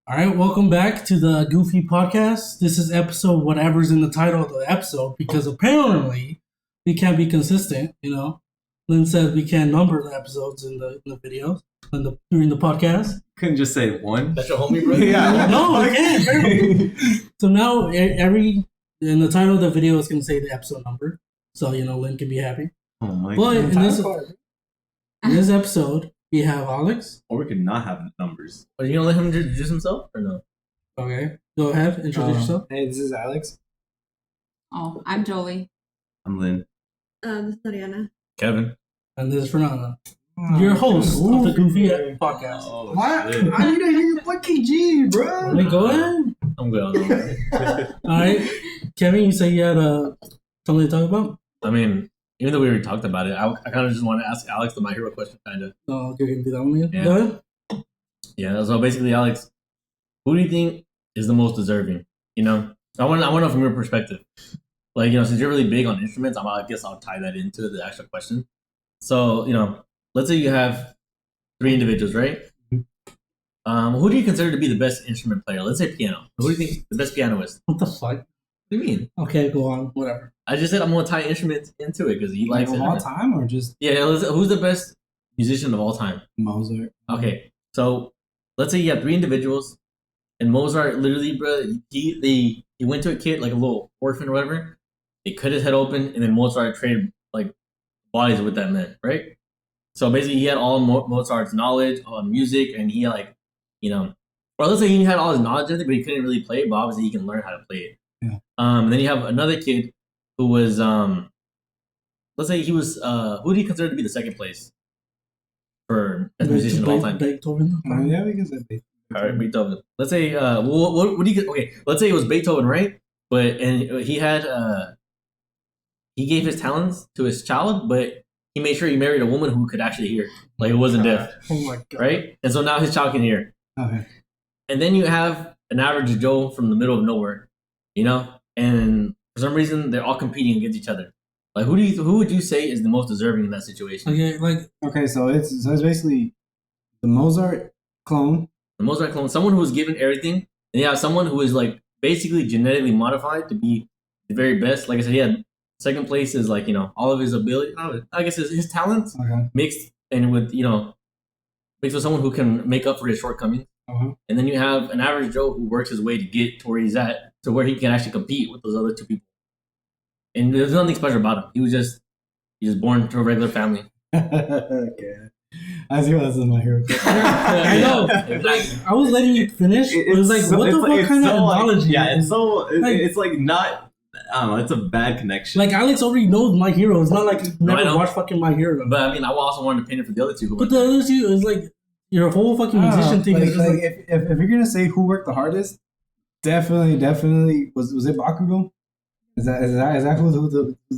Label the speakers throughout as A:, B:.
A: All right, welcome back to the Goofy Podcast. This is episode whatever's in the title of the episode because apparently we can't be consistent. Lynn said we can't number the episodes in the videos during the podcast.
B: Couldn't just say one.
C: That's your homie, bro.
B: Yeah.
A: No, I can't. So now in the title of the video is going to say the episode number, so Lynn can be happy.
B: Oh my
A: But
B: god.
A: in this episode we have Alex.
B: Or we could not have numbers.
C: Are you gonna let him introduce himself or no?
A: Okay, go ahead, introduce yourself.
D: Hey, this is Alex.
E: Oh, I'm Jolie.
B: I'm Lynn.
F: This is Ariana.
C: Kevin.
A: And this is Fernanda, your host of the Goofy Podcast.
B: Oh,
D: What?
B: shit.
D: I need to hear your fucking G, bro.
A: Let me go ahead.
C: I'm good on that.
A: All right, Kevin, you say you had something to talk about?
C: I mean, even though we already talked about it, I kind of just want to ask Alex the My Hero question, kind of.
A: Oh, you're gonna do that one again?
C: Yeah.
A: Go ahead.
C: Yeah. So basically, Alex, who do you think is the most deserving? I want to know from your perspective. Like, since you're really big on instruments, I guess I'll tie that into the actual question. So, let's say you have 3 individuals, right? Who do you consider to be the best instrument player? Let's say piano. Who do you think the best pianist?
A: What the fuck?
C: What do you mean?
A: Okay, go on. Whatever.
C: I just said I'm gonna tie instruments into it because he
D: Like
C: likes
D: of all
C: it.
D: time or just
C: Yeah, who's the best musician of all time?
D: Mozart?
C: Okay, so let's say you have 3 individuals, and Mozart literally, bro, he went to a kid like a little orphan or whatever. They cut his head open, and then Mozart traded like bodies with that man, right? So basically, he had all Mozart's knowledge on music, and he or let's say he had all his knowledge of it, but he couldn't really play it. But obviously, he can learn how to play it.
D: Yeah.
C: And then you have another kid who was let's say he was who do you consider to be the second place for best musician of all time?
A: Beethoven.
D: Yeah, we can say Beethoven.
C: All right, Beethoven. Let's say what do you okay? Let's say it was Beethoven, right? And he had he gave his talents to his child, but he made sure he married a woman who could actually hear, like it wasn't deaf,
A: Oh my god.
C: right? And so now his child can hear.
D: Okay.
C: And then you have an average Joe from the middle of nowhere, and for some reason they're all competing against each other. Like who would you say is the most deserving in that situation?
A: Okay, like
D: Okay, so it's basically the Mozart clone.
C: The Mozart clone, someone who was given everything, and you have someone who is like basically genetically modified to be the very best. Like I said, he had second place is like all of his ability. I guess his talents
D: Okay.
C: mixed and with mixed with someone who can make up for his shortcomings.
D: Uh-huh.
C: And then you have an average Joe who works his way to get to where he's at, to where he can actually compete with those other 2 people. And there's nothing special about him. He was born to a regular family.
D: Okay. I see what this is my hero.
A: I know.
C: Exactly.
A: I was letting you finish. It was like, what the fuck kind of analogy?
B: It's so.
A: Like-
B: It's like not. I don't know. It's a bad connection.
A: Like Alex already knows My Hero. It's not like you
C: No, I
A: never
C: know.
A: watched fucking My Hero.
C: But I mean, I also wanted to paint it for the other 2.
A: But the other 2 is like your whole fucking musician thing
D: like,
A: is just
D: like,
A: like,
D: if you're gonna say who worked the hardest, definitely was it Bakugo? Is that who's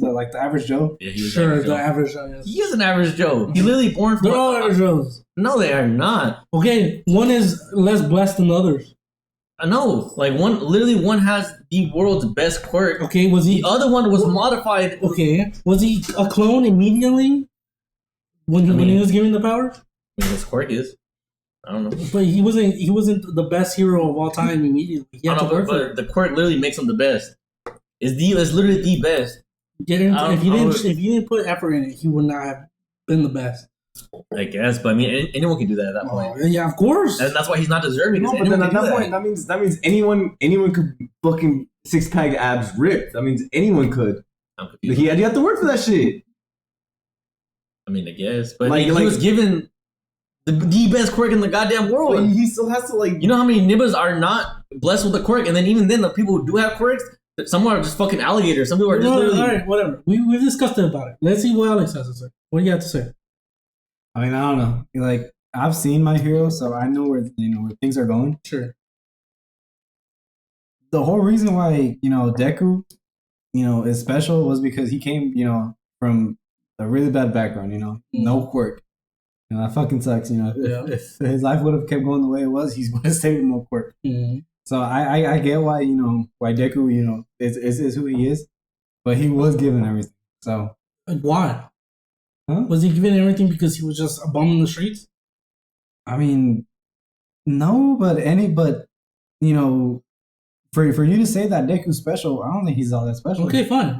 D: the like the average Joe?
C: Yeah, he was
A: sure
C: average
A: the
C: Joe.
A: average.
C: He is an average Joe. He literally born from.
A: They're all average Joes.
C: No, they are not.
A: Okay, one is less blessed than the others.
C: I know. Like one has the world's best quirk.
A: Okay, was he?
C: The other one was modified.
A: Okay, was he a clone immediately when he
C: mean-
A: was given the power?
C: I mean, his quirk is. I don't know.
A: But he wasn't. He wasn't the best hero of all time immediately. He
C: I
A: had to
C: don't know,
A: work for
C: but
A: it.
C: the quirk literally makes him the best. It's literally the best.
A: Get into,
C: I
A: if he
C: don't-
A: didn't put effort in it, he would not have been the best.
C: I guess, but I mean, anyone can do that at that point,
A: Yeah, of course.
C: and that's why he's not deserving.
B: No,
C: 'cause
B: but then
C: anyone
B: at
C: can
B: that
C: do
B: point, that means anyone could fucking 6-pack abs ripped. That means anyone could.
C: I'm confused.
B: You have to work for that shit.
C: I mean, I guess, but
B: Like-
C: he
B: like-
C: was given the best quirk in the goddamn world.
B: But he still has to like.
C: You know how many nibbas are not blessed with a quirk, and then even then, the people who do have quirks, some are just fucking alligators. Some people are just
A: Well,
C: literally.
A: all right, whatever. We've discussed about it. Let's see what Alex has to say. What do you have to say?
D: I mean, I don't know. Like I've seen My Hero, so I know where where things are going.
A: Sure.
D: The whole reason why Deku, is special was because he came, from a really bad background. No quirk. That fucking sucks.
A: Yeah.
D: If his life would have kept going the way it was, he would have stayed with no quirk.
A: Mm-hmm.
D: So I get why why Deku is who he is, but he was given everything. So
A: Why?
D: Huh?
A: Was he given everything because he was just a bum in the streets?
D: I mean, no, but you know, for you to say that Deku's special, I don't think he's all that special.
A: Okay, fine.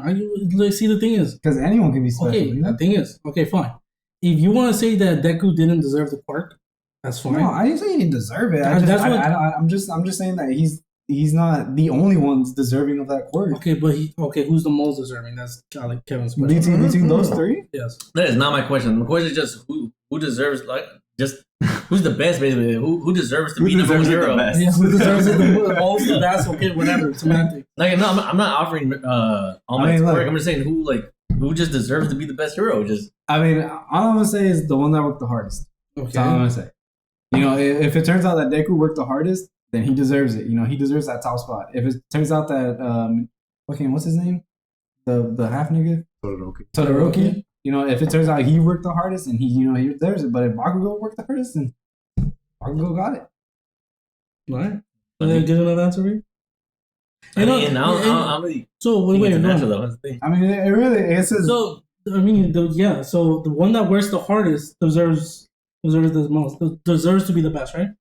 A: See, the thing is,
D: because anyone can be special.
A: okay,
D: you know?
A: the thing is, okay, fine. If you want to say that Deku didn't deserve the quirk, that's fine.
D: No, I didn't say he didn't deserve it. I'm just saying that he's not the only ones deserving of that quirk.
A: Okay, but who's the most deserving? That's like Kevin's question.
D: Between those three?
A: Yes.
C: That is not my question. My question is just who deserves who's the best basically? Who deserves to be number one hero?
A: Yeah, who deserves it the most? That's okay, whatever. Semantic.
C: Like no, I'm not offering all my work. I'm just saying who just deserves to be the best hero. Just
D: I mean, all I'm gonna say is the one that worked the hardest.
A: Okay.
D: That's all I'm gonna say. You know, if it turns out that Deku worked the hardest, then he deserves it. You know, he deserves that top spot. If it turns out that what's his name? The half nigga? Todoroki. You know, if it turns out he worked the hardest and he deserves it. But if Bakugo worked the hardest, then Bakugo got it.
A: All right. Good enough answer, Reed?
C: I'm really
A: so wait,
C: though.
A: no.
C: That's the thing.
D: I mean, it really is.
A: So I mean, so the one that works the hardest deserves the most. Deserves to be the best, right?
C: Of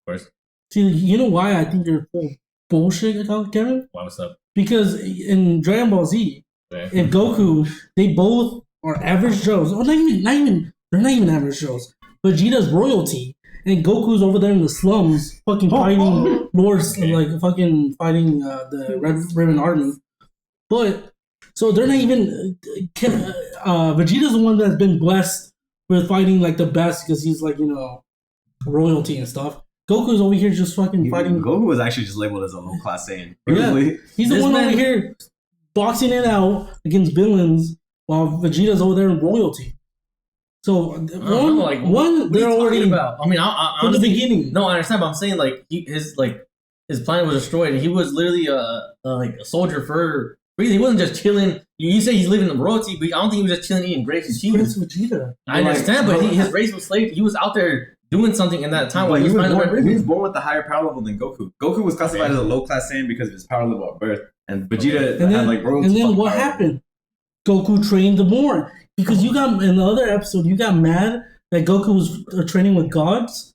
C: course.
A: See, you know why I think you're full bullshit, Kevin?
C: Why what's up?
A: Because in Dragon Ball Z, and Goku, they both are average Joes. Or they're not even average Joes. Vegeta's royalty, and Goku's over there in the slums, fucking fighting lords, like fucking fighting the Red Ribbon Army. But so they're not even. Vegeta's the one that's been blessed with fighting like the best because he's like royalty and stuff. Goku's over here just fucking fighting.
B: Goku was actually just labeled as a low class Saiyan.
A: Yeah. He's the one over here boxing it out against villains while Vegeta's over there in royalty. So one they're already
C: about. I mean,
A: from the beginning.
C: No, I understand, but I'm saying like his planet was destroyed, and he was literally a soldier for. He wasn't just chilling. You say he's living in royalty, but I don't think he was just chilling eating grapes and cheese.
A: Vegeta.
C: I understand, but his race was slave. He was out there doing something in that time.
B: But he was born with a higher power level than Goku. Goku was classified as a low class Saiyan because of his power level at birth, and Vegeta had like royalty.
A: And then what happened? Goku trained more because you got in the other episode. You got mad that Goku was training with gods,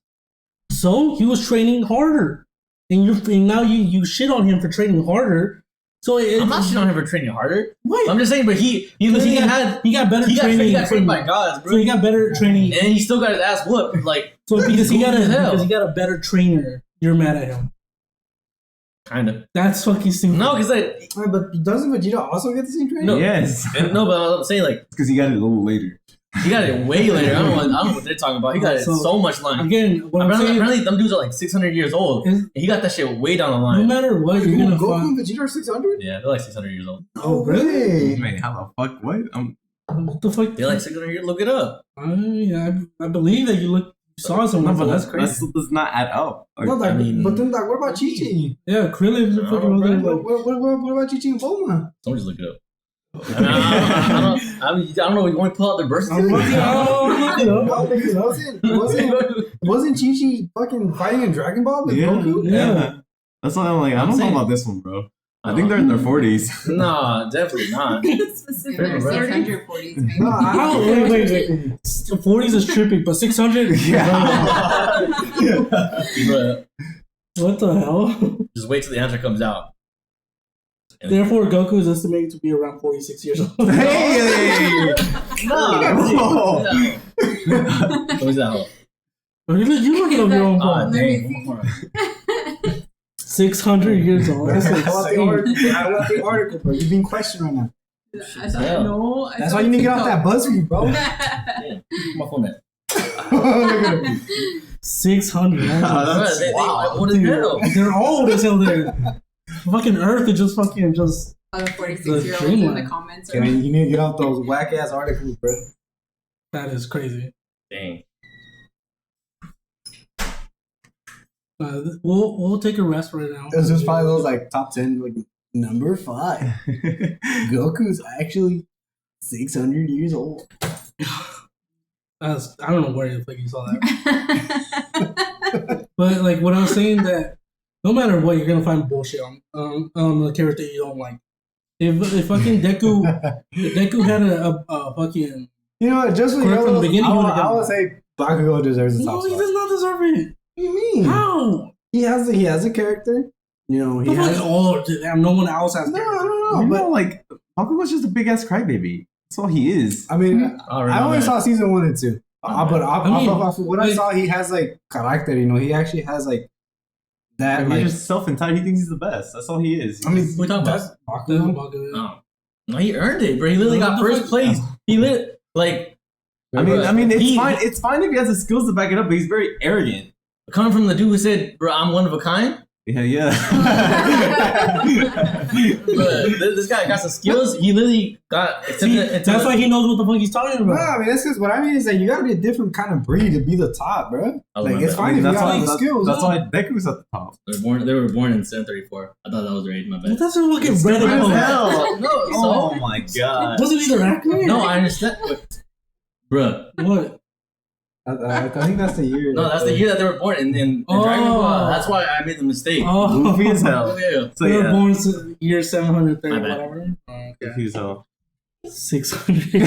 A: so he was training harder, and now you shit on him for training harder. So
C: I'm not shitting on him for training harder.
A: What?
C: I'm just saying, but he got better training. He got trained by gods, bro.
A: So he got better training,
C: and he still got his ass whooped. Like
A: so because he got a better trainer. You're mad at him.
C: Kind of.
A: That's fucking stupid.
C: No, because
D: but doesn't Vegeta also get the same training?
C: No,
B: yes.
C: No, but I'm saying like
B: because he got it a little later.
C: He got it way later. I don't know what they're talking about. He got it so much line.
A: Again,
C: apparently them dudes are like 600 years old. And he got that shit way down the line.
A: No matter what, you're gonna
D: Goku
A: find.
D: and Vegeta are 600?
C: Yeah, they're like 600 years old.
D: Oh, really?
B: Wait, how the fuck? What?
A: What the fuck?
C: They're like 600 years. Look it up.
A: I believe that you saw something.
B: No, but that's crazy. That does not add up.
D: But then, what about Chi-Chi?
A: Yeah, Krillin.
D: What about Chi-Chi and Bulma?
C: Someone just look it up. I don't know. You want to pull out the birth certificate?
D: Wasn't Chi-Chi fucking fighting in Dragon Ball with Goku?
A: Yeah.
B: That's why I'm like, I don't know about this one, bro. I think they're in their 40s.
C: No, definitely not.
E: Specifically, 640s.
A: Wait. 40s is trippy, but 600?
B: Yeah.
C: But
A: what the hell?
C: just wait till the answer comes out.
A: Therefore, Goku is estimated to be around 46 years old.
B: Hey!
C: No! What was that?
A: You look it up your own phone.
C: Dang.
A: 600 years old. That's
D: I want the article, bro. You're being questioned right now. That's why you need to get off that BuzzFeed, bro.
C: Yeah. My phone at.
A: 600.
C: What is that?
A: They're old as hell there. Fucking Earth is just fucking just.
E: All the 46-year-olds in the comments.
D: You need to get off those whack ass articles, bro.
A: That is crazy.
C: Dang.
A: We'll take a rest right now.
D: This is probably those like top 10, like number 5. Goku's actually 600 years old.
A: I don't know where the fuck you saw that. But like what I'm saying that no matter what, you're gonna find bullshit on the character you don't like. If fucking Deku had a fucking
D: you know what, just with
A: from the beginning,
D: I would say Bakugo deserves the top
A: no, he
D: spot.
A: does not deserve it.
D: What do you mean?
A: How?
D: he has a character. You know, he
A: But
D: has.
A: like, no one else has.
D: No,
A: character.
D: no,
B: But like, Bakugo's just a big ass crybaby. That's all he is.
D: I mean, I only
C: that.
D: saw season 1 and 2. But off what I
A: like-
D: saw, he has like character. You know, he actually has like that.
B: He's
D: Like,
B: just self-entitled. He thinks he's the best. That's all he is.
D: I mean,
C: Who we talking
D: that's
C: about?
D: Bakugo.
C: Oh. No, he earned it, bro. He literally got
A: What the
C: first
A: fuck?
C: place. He lit like.
B: I mean, it's
C: He-
B: fine. It's fine if he has the skills to back it up, but he's very arrogant.
C: Coming from the dude who said, "Bro, I'm one of a kind."
B: Yeah.
C: Bro, this guy got some skills. He literally got.
A: See, that's why he knows what the fuck he's talking
D: No,
A: about.
D: I mean, that's just what I mean is that you gotta be a different kind of breed to be the top, bro.
C: Oh,
D: Like,
C: my
D: it's
C: bad.
D: fine if you
B: that's
D: got
B: why
D: all the skills.
B: That's
D: no.
B: why Deku's at the top.
C: They were born in 734. I thought that was their age. My bad.
A: That's a fucking
B: It's
A: Reddit
B: stupid as
A: post.
B: hell.
C: No,
B: Oh my god.
A: Wasn't either accurate?
C: no, I understand. But, bruh,
A: What?
D: I think that's the year.
C: no, that's the year that they were born in Dragon Ball. That's why I made the mistake.
A: Oh,
B: Goofy as hell.
C: Yeah.
B: So
A: we were
B: yeah.
A: born year 730,
C: My bad.
A: whatever. Okay.
B: Goofy as hell.
A: 600.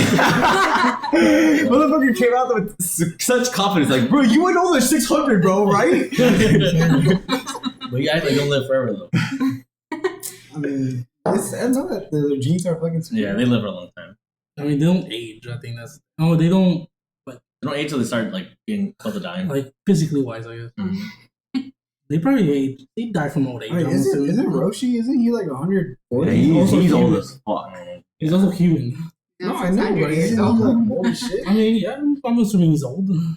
B: Motherfucker came out with such confidence, like, bro, you would know there's 600, bro, right?
C: But you actually don't live forever though.
D: I mean, I know that the genes are fucking.
C: Yeah, they live for a long time.
A: I mean, they don't age. I think that's. No, they don't.
C: They don't age till they start like being close to dying.
A: Like physically wise, I guess.
C: Mhm.
A: They probably age. They die from old age.
D: Wait,
A: I'm
D: isn't
A: assuming.
D: Roshi? Isn't he like 140?
B: Yeah,
A: also
B: he's
A: human.
B: old as fuck.
A: He's also human.
D: No, I know,
E: 600
D: but
E: years
D: isn't he
E: old.
D: like old as shit?
A: I mean, yeah, I'm assuming he's old.
D: No,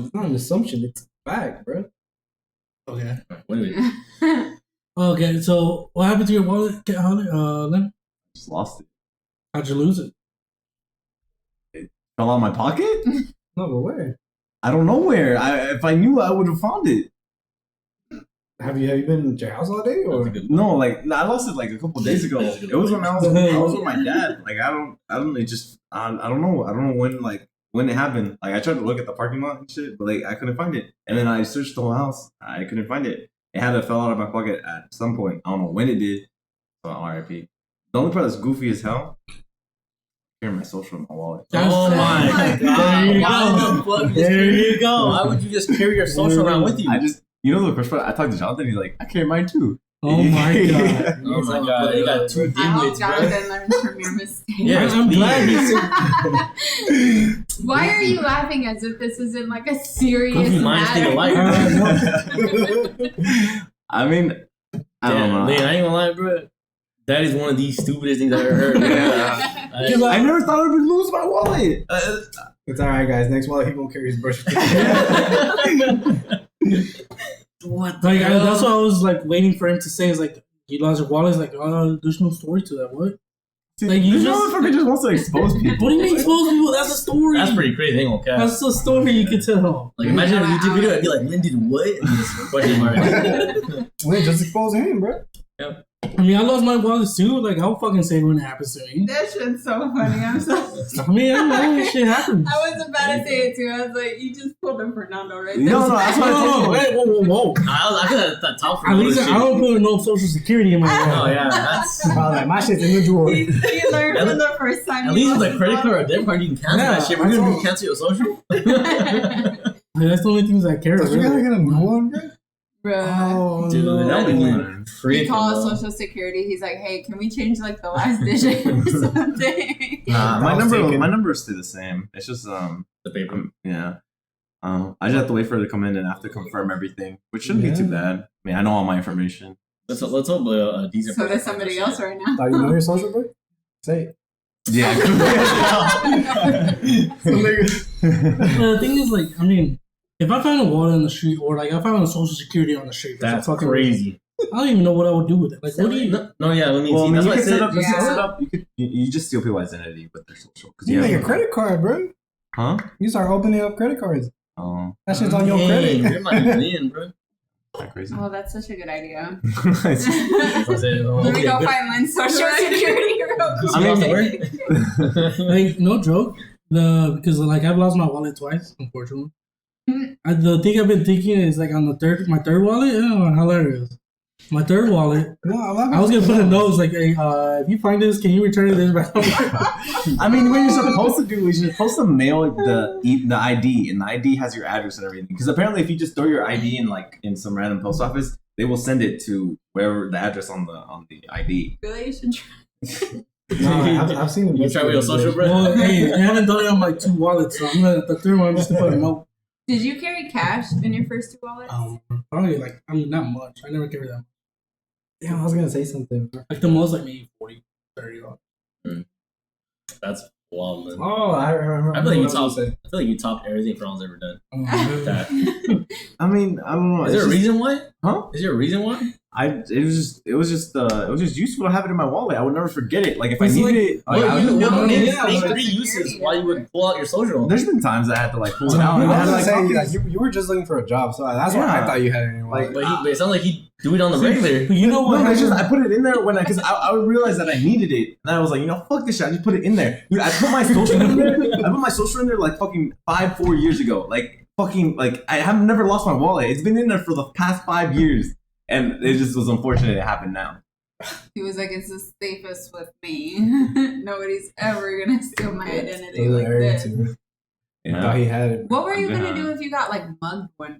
D: it's not an assumption. It's a fact, bro.
A: Okay.
C: What do we?
A: Okay, so what happened to your wallet, Len?
B: Just lost it.
A: How'd you lose it?
B: Fell out of my pocket?
D: No, but where?
B: I don't know where. If I knew, I would have found it.
D: Have you been at your house all day, or?
C: That's a good
B: No, like I lost it like a couple days ago.
C: That's a good
B: It was
C: point.
B: when I was with my dad. Like I don't. It just I don't know when it happened. Like I tried to look at the parking lot and shit, but like I couldn't find it. And then I searched the whole house. I couldn't find it. It had to fell out of my pocket at some point. I don't know when it did. So R.I.P. The only part that's goofy as hell. Here, my social in my wallet.
C: Oh my
A: There you
C: god!
A: go.
C: There
A: There you go.
C: Why would you just carry your social around with you?
B: I just, the first part I talked to Jonathan. He's like, I carry mine too.
A: Oh my god.
C: Oh my god! You got two
E: I hope
C: dimwits, bro.
E: Jonathan learns from your mistake.
C: Yeah,
A: I'm glad
C: he
A: he said.
E: Why are you laughing as if this isn't like a serious
C: Goofy minds think
E: matter?
C: alike.
B: I mean, I don't know.
C: Man, I ain't gonna lie, bro. That is one of the stupidest things I ever heard. Bro.
B: Because I never thought I would lose my wallet.
D: It's all right, guys. Next wallet, he won't carry his birth certificate.
C: What?
A: Like that's what I was like waiting for him to say. Is like he lost your wallet. It's like there's no story to that. What? Like you
B: This
A: just.
B: motherfucker just wants to expose people.
A: What do you mean expose people? That's a story.
C: That's pretty crazy. Ain't gonna cap.
A: That's a story you could tell.
C: Like imagine a YouTube video, I'd be like, "Lynn did what?" And just question mark.
D: Wait, just expose him, bro.
A: I mean, I lost my wallet too. Like I'll fucking say when it happens to me.
E: That shit's so funny. I'm so.
A: I mean, I know shit happens.
E: I was about to say it too. I was like, you just pulled a Fernando right there.
B: No, that's what I told you.
A: Wait, whoa.
C: I could have that top for
A: At least
C: shit.
A: I don't put no social security in my
C: Oh
A: wallet.
C: yeah, that's.
D: I was like, my shit's in the drawer.
E: You learned from the first time.
C: At
E: you
C: least with
E: lost
C: a credit
E: your
C: card or a debit card, you can cancel
A: Yeah,
C: that shit. We're gonna
D: that's all.
C: cancel your social.
A: That's the only things I care
D: Don't you gotta
A: about.
D: get a new one, bro?
E: Bruh.
D: Oh,
C: Dude,
D: no.
C: that would
B: man.
E: He
C: freaking.
E: calls Social Security. He's like, "Hey, can we change like the last digit or something?"
B: Nah,
D: I was thinking-
B: my numbers stay the same. It's just
C: The paper.
B: yeah. I just have to wait for it to come in and I have to confirm everything, which shouldn't be too bad. I mean, I know all my information.
C: Let's hope these
E: So there's somebody else right now.
D: Thought you know your social, bro? Say it.
B: Yeah.
A: The thing is, like, I mean, if I found a wallet on the street or like I found a social security on the street, for
C: That's
A: some fucking
C: crazy.
A: reason, I don't even know what I would do with it. Like, what do you?
C: No, yeah, let me
B: Well, I
C: see.
B: mean,
C: That's
B: you
C: what I
B: can
C: said.
B: set up. You can
E: Yeah.
B: set up. You just steal people's identity with their social. Cause
D: You
B: have
D: like a
B: no-
D: credit card, bro.
B: Huh?
D: You start opening up credit cards.
B: Oh,
D: That shit's on your
C: Dang,
D: credit.
C: You're my man, bro.
B: is that crazy?
E: Oh, that's such a good idea.
C: That's what I said. Oh,
E: Let me
C: okay,
E: go
C: good.
E: find Lynn's Social Security real quick.
C: I mean,
A: Like, no joke. Because like I've lost my wallet twice, unfortunately.
E: Mhm.
A: The thing I've been thinking is like on my third wallet. Oh, hilarious! My third wallet.
D: No, I'm not
A: I was gonna put a note like, hey, if you find this, can you return this back?
B: I mean, what you're supposed to do is you're supposed to mail the ID, and the ID has your address and everything. Because apparently, if you just throw your ID in some random post office, they will send it to wherever the address on the ID.
E: Really, you should try.
D: No, I've seen it.
C: You try with your social, bro?
A: Well, hey, I haven't done it on my 2 wallets, so I'm gonna the third one. I'm just gonna put a note.
E: Did you carry cash in your first 2 wallets?
A: Probably like not much. I never carry that much.
D: Yeah, I was gonna say something.
A: Like the most, like maybe 40, 30.
C: That's wild, man.
D: Oh, I remember.
C: I feel like you
D: what I was
C: topped.
D: gonna say.
C: I feel like you topped everything Fran's ever done.
A: Oh,
B: I mean, I don't know.
C: Is there a reason why?
B: Huh?
C: Is there a reason why?
B: It was just useful to have it in my wallet. I would never forget it. Like if
A: It's
B: I needed
A: like-
B: it,
C: Well,
B: I
C: you
B: would-
C: know,
A: yeah,
C: name
A: like-
C: 3 uses why you would pull out your social.
B: there's been times I had to like pull it
A: So,
B: out.
D: I
B: And I had
D: was
B: to,
D: gonna
B: like,
D: say you were just looking for a job, so that's why
B: Yeah.
D: I thought you had it in your wallet.
C: But it sounds like he do it on the regular.
A: But you know what?
B: No, it's just I
A: happened?
B: put it in there when because I would realize that I needed it, and I was like, fuck this shit. I just put it in there. Dude, I put my social in there. I put my social in there like fucking 4 years ago. Like fucking like I have never lost my wallet. It's been in there for the past 5 years, and it just was unfortunate it happened now.
E: He was like, it's the safest with me. Nobody's ever gonna steal my identity
D: It was
E: like
D: arrogant
E: this.
D: to me. I
B: Yeah.
D: thought he had it.
E: What were you
B: Yeah.
E: gonna do if you got like mugged one day?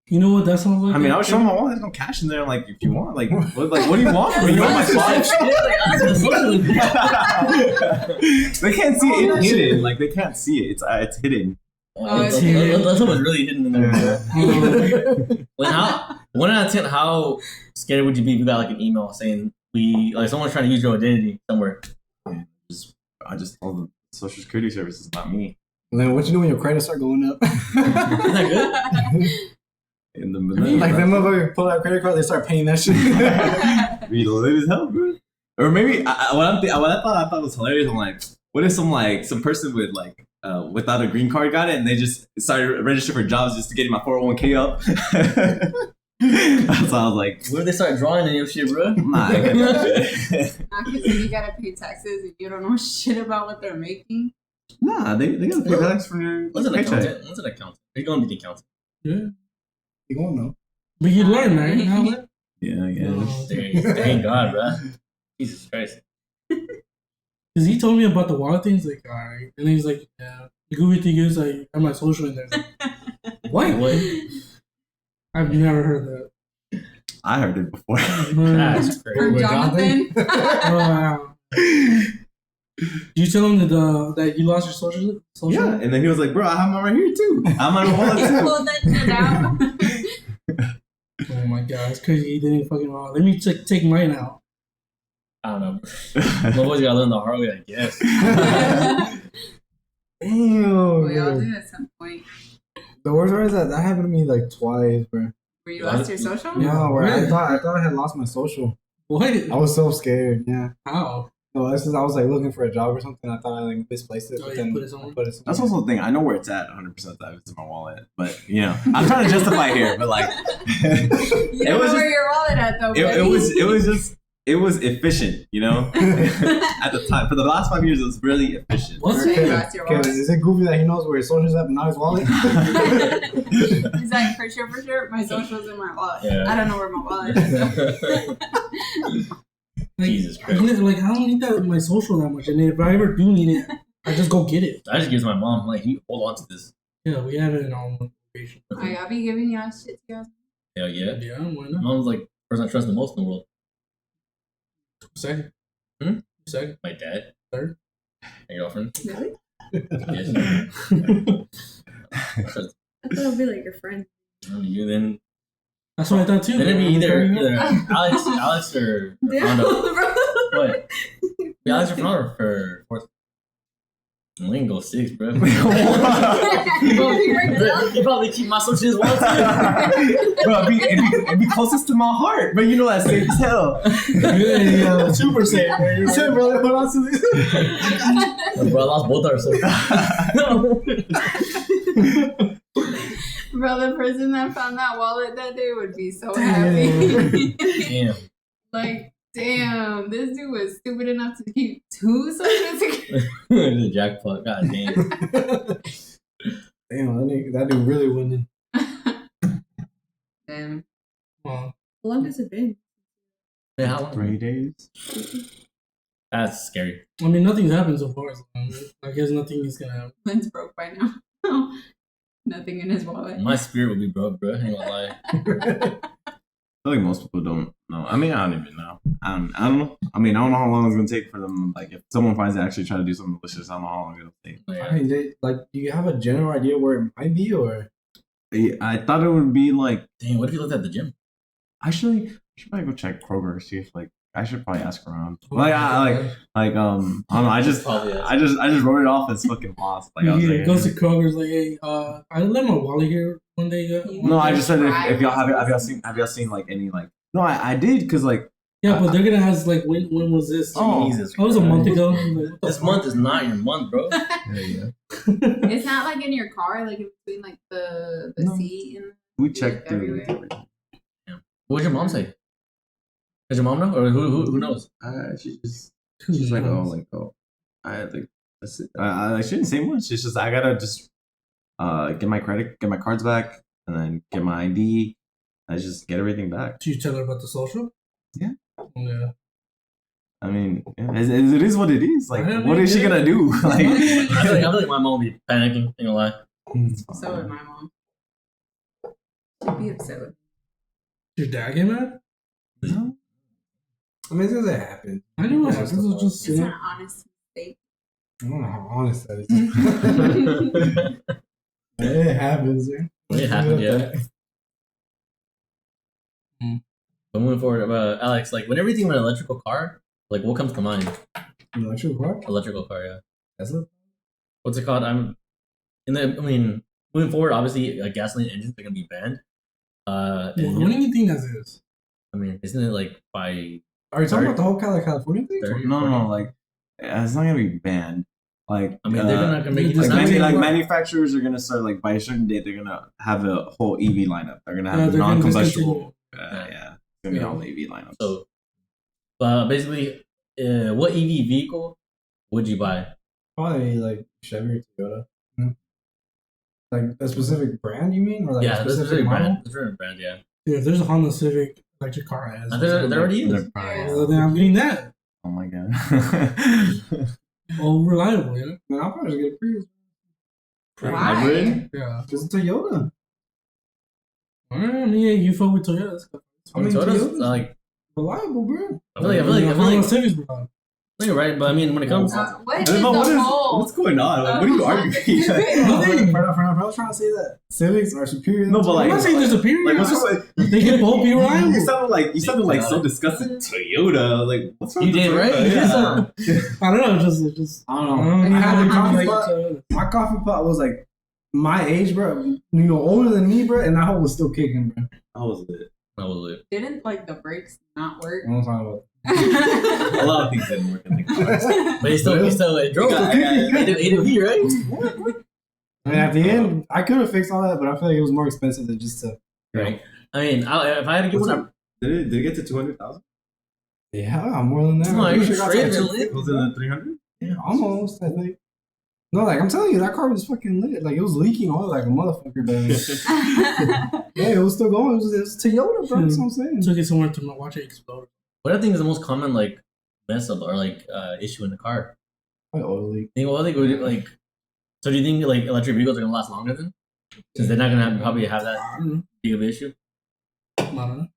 A: You know what that sounds like?
B: I mean, I was showing my wallet. There's no cash in there. I'm like, if you want, like, what do you want from me? You want my wallet? They can't see it. It's hidden. Like they can't see it. It's hidden.
E: it's
C: That's what was really hidden in there. Bro.
A: Oh,
C: One out of 10, how scared would you be if you got like an email saying someone's trying to use your identity somewhere?
B: I just told the Social Security Service it's not me.
D: And then what you do when your credit start going up?
C: Isn't that good?
B: In the
D: Like them motherfuckers pull out credit card, they start paying that shit.
B: be lit as hell, bro. Or maybe what I thought was hilarious. I'm like, what if some person with like without a green card got it and they just started registering for jobs just to get my 401k up? That's why I was like,
C: Where do they start drawing in your shit, bro?
B: nah, I get that shit.
E: Not because you gotta pay taxes and you don't know shit about what they're making.
B: Nah, they gotta pay tax for your
C: What's an
B: paycheck.
C: accountant? What's an accountant? You're going to be the accountant.
A: yeah.
D: You won't know.
A: But you learn, right? You know what?
B: Yeah, yeah.
A: Oh,
C: Thank God, bro. Jesus Christ.
A: Because he told me about the wallet thing. He's like, all right. And then he's like, yeah. The goofy thing is, I have my social in there. What?
C: What?
A: I've never heard that.
B: I heard it before.
C: That's
E: For
C: crazy.
E: Jonathan.
A: Oh, wow. You tell him that you lost your social?
B: Yeah, and then he was like, bro, I have mine right here too. I'm on a wallet
E: You
B: too.
E: pulled that shit out.
A: Oh my god, it's crazy. He didn't fucking wrong. Let me take mine out.
C: I don't know. My boys gotta learn the hard way, I guess.
E: We all
D: Damn.
E: do at some point.
D: The worst part is that happened to me like twice, bro.
E: Where you lost your social?
D: Yeah, where I
A: Really?
D: thought I had lost my social.
A: What?
D: I was so scared. Yeah.
A: How?
D: No, this is I was like looking for a job or something. I thought I like misplaced it.
A: Oh,
D: but
A: you
D: then
A: put it somewhere?
D: I put it somewhere.
B: That's also the thing. I know where it's at 100% that it's in my wallet. But, I'm trying to justify here. But, like,
E: You
B: It
E: don't
B: was
E: know where
B: just-
E: your wallet at though,
B: it was efficient, At the time. For the last 5 years, it was really efficient.
A: What's
E: Where
A: it?
E: you lost your
D: Okay,
E: wallet.
D: is it goofy that he knows where his social's at but not his wallet?
E: He's like, for sure, my social's in my wallet.
C: Yeah.
E: I don't know where my wallet is.
A: Like,
C: Jesus
A: I
C: Christ.
A: like, I don't need that my social that much. And if I ever do need it, I just go get it.
C: I just give it to my mom. Like, you hold on to this.
A: Yeah, we have it in our own location.
E: I'll be giving y'all shit to y'all.
C: Hell yeah.
A: Yeah, why not?
C: Mom's like the person I trust the most in the world.
A: Second.
C: Hmm?
A: Second.
C: My dad.
A: Third.
C: My girlfriend.
E: Really?
C: Yes.
E: I thought it would be like your friend.
C: You then.
A: That's what I thought too.
C: Then it'd be
A: bro.
C: either Alex or Fernando. What? Be Alex or Fernando for fourth. We can go 6, bro.
E: He breaks it up.
C: You probably keep my social as well too.
B: Bro, it'd be closest to my heart. But you know that's safe as hell.
A: Yeah, super safe.
D: Shit, brother, hold on to this.
C: Bro, I lost both our socials.
E: Bro, the person that found that wallet that day would be so happy.
C: Damn.
E: Like, damn, this dude was stupid enough to keep 2 social security.
C: The jackpot. God damn.
D: Damn, that dude really winning.
E: Damn.
A: Well,
E: How long has it been?
C: Yeah, how long?
B: 3 days.
C: That's scary.
A: I mean, nothing's happened so far. So I guess nothing is gonna happen.
E: Lynn's broke by now. Nothing in his wallet.
C: My spirit would be broke, bro. I ain't gonna lie.
B: I feel like most people don't know. I mean, I don't even know. I don't know. I mean, I don't know how long it's gonna take for them. Like, if someone finds to actually try to do something malicious, I don't know how long it'll take.
C: Yeah.
D: I mean, do you have a general idea where it might be, or
B: I thought it would be like
C: Dang, what if you looked at the gym?
B: actually. I should probably go check Kroger see if like I should probably ask around. I don't know. I just
C: Probably, yeah.
B: I just wrote it off as fucking lost. Like I was
A: Yeah,
B: like,
A: goes to Kroger's like, hey, I left my wallet here one day.
B: no, I just said if y'all have y'all seen like any like no, I did because like
A: Yeah, but they're gonna ask like when was this?
B: Oh.
C: Jesus
A: That was a
C: Christ.
A: month ago. Like, what the
C: This
A: fuck?
C: month is not your month, bro.
E: It's not like in your car, like in between like the
B: No.
E: seat and
B: we checked
E: everywhere.
C: What would your mom say? Does your mom know, or who knows?
B: She's like I think that's it. I she didn't say much. It's just I gotta just get my cards back and then get my ID. I just get everything back.
A: Did you tell her about the social?
B: Yeah.
A: Yeah.
B: I mean, it is what it is. Like,
A: I mean,
B: what is she
A: yeah.
B: gonna do? Like,
C: I feel like my mom would be panicking. Ain't gonna lie.
E: So would my mom. She'd be upset with me.
A: Did your dad get mad?
B: no.
D: I mean, it doesn't happen.
A: I know what
D: Yeah,
A: happens. It's just
E: It's an honest mistake.
D: I don't know how honest that is. It happens, man.
C: It happened, yeah. But moving forward, Alex, like when everything with an electrical car, like what comes to mind?
D: An electrical car?
C: Electrical car, yeah.
D: Tesla?
C: What's it called? Moving forward, obviously, gasoline engines are gonna be banned. And,
A: what do you think that is?
C: I mean, isn't it like by
D: Are you talking about the whole California thing?
C: 30?
B: No, like it's not gonna be banned. Like,
C: I mean, they're not gonna make it.
A: Like,
C: it's not gonna be-
B: manufacturers are gonna start like by a certain date they're gonna have a whole EV lineup. They're gonna have
A: Yeah,
B: the
A: they're gonna
B: non-combustible.
C: discontinue.
B: Yeah, it's gonna be all EV lineup.
C: So, basically, what EV vehicle would you buy?
D: Probably like Chevy or Toyota. Like a specific brand, you mean? Or like
C: Yeah,
D: a
C: this is
D: specific
C: a
D: model?
C: brand. This is a brand, yeah.
A: Yeah, if there's a Honda Civic electric car has.
C: There already is.
B: They're prime.
A: Well, then I'm getting that.
B: Oh my god.
A: Oh, reliable, yeah.
D: Man, I'll probably just get a Prius.
E: Why?
A: Yeah.
D: Just a Toyota.
A: I mean, yeah, you fuck with Toyota. That's good.
D: I mean,
C: Toyota's
D: Toyota's
C: like,
D: reliable, bro.
C: I feel like
A: Honda Civic's reliable.
C: you're right, but I mean, when it comes,
E: What is the whole?
B: what's going on? Like, what are you arguing?
D: I was trying to say that Civics are superior.
B: No, but
A: I'm
B: like,
A: not saying they're superior.
B: like,
A: I'm
B: what's
A: just-
B: wrong with
A: they can both be reliable.
B: you sounded like so disgusted. Toyota, like what's wrong?
C: You
B: with
C: did,
B: Toyota?
C: right?
B: Yeah.
A: I don't know, just
D: I don't know. I had a coffee pot.
A: Toyota.
D: My coffee pot was like my age, bro. You know, older than me, bro, and that hoe was still kicking, bro.
B: How was it?
C: that was it.
E: Didn't like the brakes not work?
D: I don't talking about.
B: A lot of things didn't work in the car.
C: But it drove.
B: I got it.
C: A to B, right?
D: I mean, at the end, I could have fixed all that, but I feel like it was more expensive than just to.
C: Right. I mean, if I had to give
B: What's
C: one,
B: up? Did it get to 200,000?
D: Yeah, more than that.
C: No,
D: I'm
C: you
D: sure it got to,
C: straight
D: like,
C: to lit.
B: Was it at 300?
D: Yeah, almost. I think. No, like I'm telling you, that car was fucking lit. Like it was leaking oil like a motherfucker. But yeah, it was still going. It was Toyota, bro. That's what I'm saying.
A: Took it somewhere to watch it explode.
C: what I think is the most common like mess up or like issue in the car.
D: Probably oil leak.
C: Like, so do you think like electric vehicles are gonna last longer then? Because they're not gonna probably have that
A: I don't know.
C: big of an issue.
A: I don't know. It'd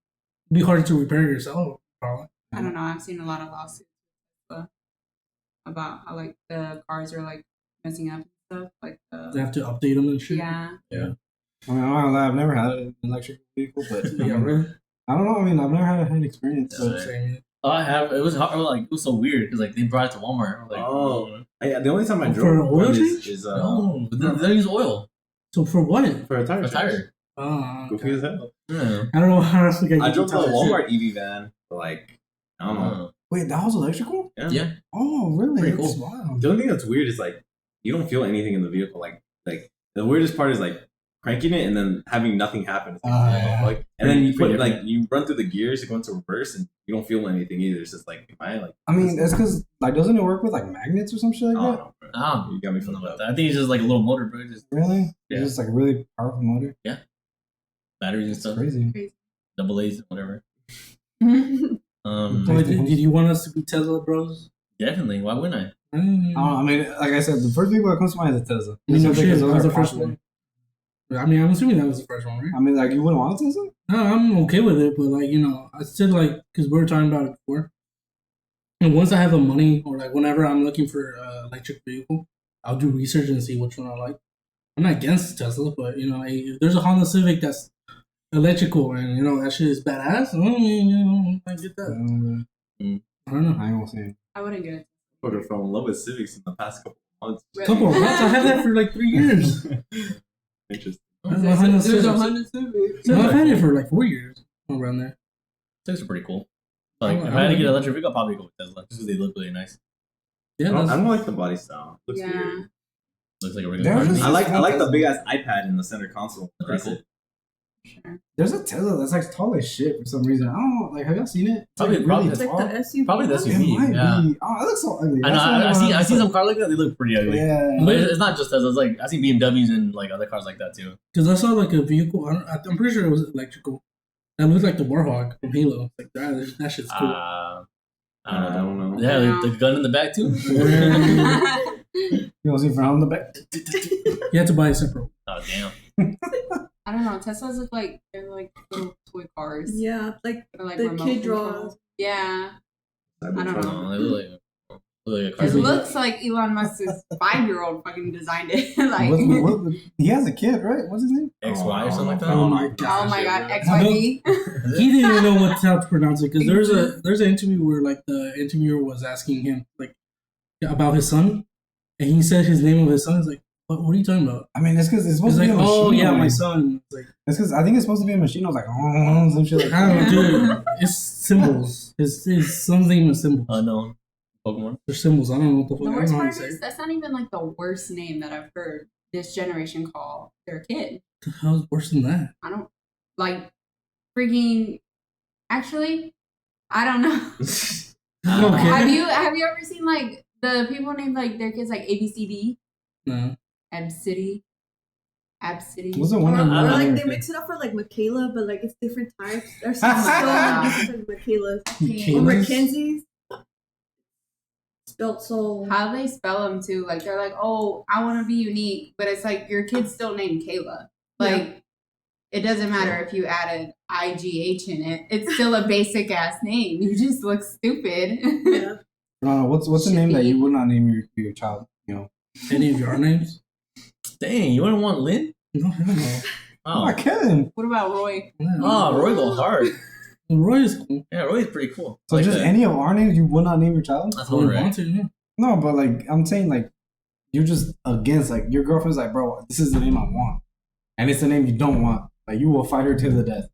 A: be harder to repair yourself, probably.
E: I don't know. I've seen a lot of lawsuits about how like the cars are like messing up and stuff. Like
A: They have to update them and shit.
E: yeah.
D: I mean, I'm not gonna lie, I've never had an electric vehicle, but
A: Yeah, really?
D: I don't know. I mean, I've never had an experience.
C: Yeah,
D: But
A: Same.
C: Oh, I have. It was hard, like it was so weird because like they brought it to Walmart. Like,
B: Oh. The only time I
A: For
B: drove
A: oil
B: one
A: change?
B: is
C: no, but they don't use oil
A: So for what?
B: for a tire.
C: for tire.
B: Goofy as hell.
C: Yeah.
A: I don't know how else to get
B: I
A: you
B: drove
A: to
B: the
A: tell
B: Walmart EV van for like I don't know.
D: wait, that was electrical?
C: Yeah.
D: Oh, really?
C: Pretty
D: That's
C: cool.
D: wild.
B: The only thing that's weird is like you don't feel anything in the vehicle. Like the weirdest part is like cranking it and then having nothing happen. It's like,
D: Yeah.
B: like, and then you put
C: Pretty
B: like you run through the gears to go into reverse and you don't feel anything either. It's just like am I like
D: I mean, that's because like, doesn't it work with like magnets or some shit like
B: I don't
D: that?
B: know, bro.
C: Ah,
B: You got me
C: I don't know
B: fucked
C: about
B: up.
C: that. I think it's just like a little motor, bro. Just
D: Really?
C: Yeah.
D: It's just like a really powerful motor.
C: batteries and
D: It's
C: stuff,
D: crazy.
C: double A's, whatever.
A: Did you want us to be Tesla bros?
C: Definitely. Why wouldn't I?
D: I don't know. I mean, like I said, the first vehicle that comes to mind is a Tesla.
A: I mean, no
D: Simply
A: shit,
D: because
A: that
D: those
A: was
D: are
A: the first
D: popular.
A: one. I mean, I'm assuming that was the first one, right?
D: I mean, like you wouldn't want a Tesla?
A: No, I'm okay with it, but like I still like because we were talking about it before. And once I have the money, or like whenever I'm looking for electric vehicle, I'll do research and see which one I like. I'm not against Tesla, but if there's a Honda Civic that's electrical and that shit is badass, I get that. I don't know.
D: I ain't gonna say it.
E: I wouldn't get it.
B: Fucking fell in love with Civics in the past couple of months.
E: Really?
A: Couple of months. I had that for like 3 years.
B: Interesting.
A: I have a Honda
E: There's a
A: Civic.
E: Honda Civic.
A: No, I've had it for like 4 years around there.
C: Civics are pretty cool. Like,
A: I
C: if I had to
A: like
C: get
A: it.
C: an electric vehicle, I'll probably go with Tesla just because they look really nice.
A: Yeah,
B: I
A: that's,
B: don't like the body style. Looks
E: Yeah.
B: weird.
C: Looks like a regular
D: There's
C: car.
D: this-
B: I like the big ass iPad in the center console.
C: Pretty
B: That's
C: cool.
B: it.
E: Sure.
D: There's a Tesla that's like tall as shit for some reason. I don't know. Like, have y'all seen it? It's
C: Probably-
D: like
C: probably-
D: really
F: It's like
D: tall.
F: the SUV.
C: Probably the
F: one.
C: SUV.
D: It might
C: yeah.
D: be. Oh, it looks so ugly.
C: I know.
D: That's the only
C: I
D: one
C: see. I
D: that's
C: see
D: like-
C: some cars like that. They look pretty ugly.
D: Yeah.
C: But it's not just Tesla. It's like I see BMWs and like other cars like that too.
A: because I saw like a vehicle. I'm pretty sure it was electrical. That looked like the Warhawk from Halo. Like that shit's cool.
C: I don't know.
B: know.
C: Yeah,
E: Yeah.
C: the gun in the back too.
D: You don't see from the back.
A: You have to buy a separate.
C: Oh damn.
E: I don't know. Teslas look like they're like little toy cars.
F: Yeah, like
E: They're like
F: the
E: remote
F: kid
E: control.
F: draws.
E: Yeah. I don't know.
C: No, they look like a car.
E: It looks like Elon Musk's 5-year-old fucking designed it. Like,
D: He has a kid, right? What's his name?
C: XY or something like that.
A: Oh my god.
E: oh my god,
B: Yeah.
E: XYZ.
A: He didn't even know how to pronounce it because there's an interview where like the interviewer was asking him like about his son, and he said his name of his son. He's like, what are you talking about?
D: I mean, it's because it's
A: He's
D: supposed
A: like,
D: to be a machine.
A: oh yeah, my
D: like-
A: son. It's like,
D: It's because I think it's supposed to be a machine. I was like, oh, some shit like
A: I don't know,
D: that.
A: dude. It's symbols. His son's name is symbols.
C: Unknown Pokemon.
A: They're symbols. I don't know what the
E: The
A: fuck. I
E: worst
A: don't know how
E: part
A: to say
E: is
A: it.
E: that's not even like the worst name that I've heard this generation call their kid.
A: The hell's worse than that?
E: I don't like freaking. Actually, I don't know.
A: Okay.
E: Have you ever seen like the people named like their kids like ABCD,
A: No.
E: Abcity?
D: What's the one?
F: Or,
D: I'm
F: or
D: not
F: like
D: even
F: they
D: thinking?
F: mix it up for like Michaela, but like it's different types. There's some so different Michaelas. Or
A: Michaelas?
F: Mackenzie's. Spelt so.
E: How they spell them too? Like they're like, oh, I want to be unique, but it's like your kid's still named Kayla. Like it doesn't matter if you added IGH in it; it's still a basic ass name. You just look stupid.
F: Yeah.
D: No, what's the name that you would not name your child? You know,
A: Any of your names?
C: Dang, you wouldn't want Lynn?
A: No, hell no.
D: oh,
C: Oh,
D: I can.
E: What about Roy?
A: Yeah.
C: oh, Roy go hard.
A: Roy is cool.
C: Yeah, Roy's pretty cool.
D: So
C: Like
D: just
C: that.
D: any of our names you would not name your child?
C: That's
A: I would
C: all right.
A: want to, yeah.
D: No, but like I'm saying, like you're just against. Like your girlfriend's like, bro, this is the name I want, and it's the name you don't want. Like you will fight her to the death.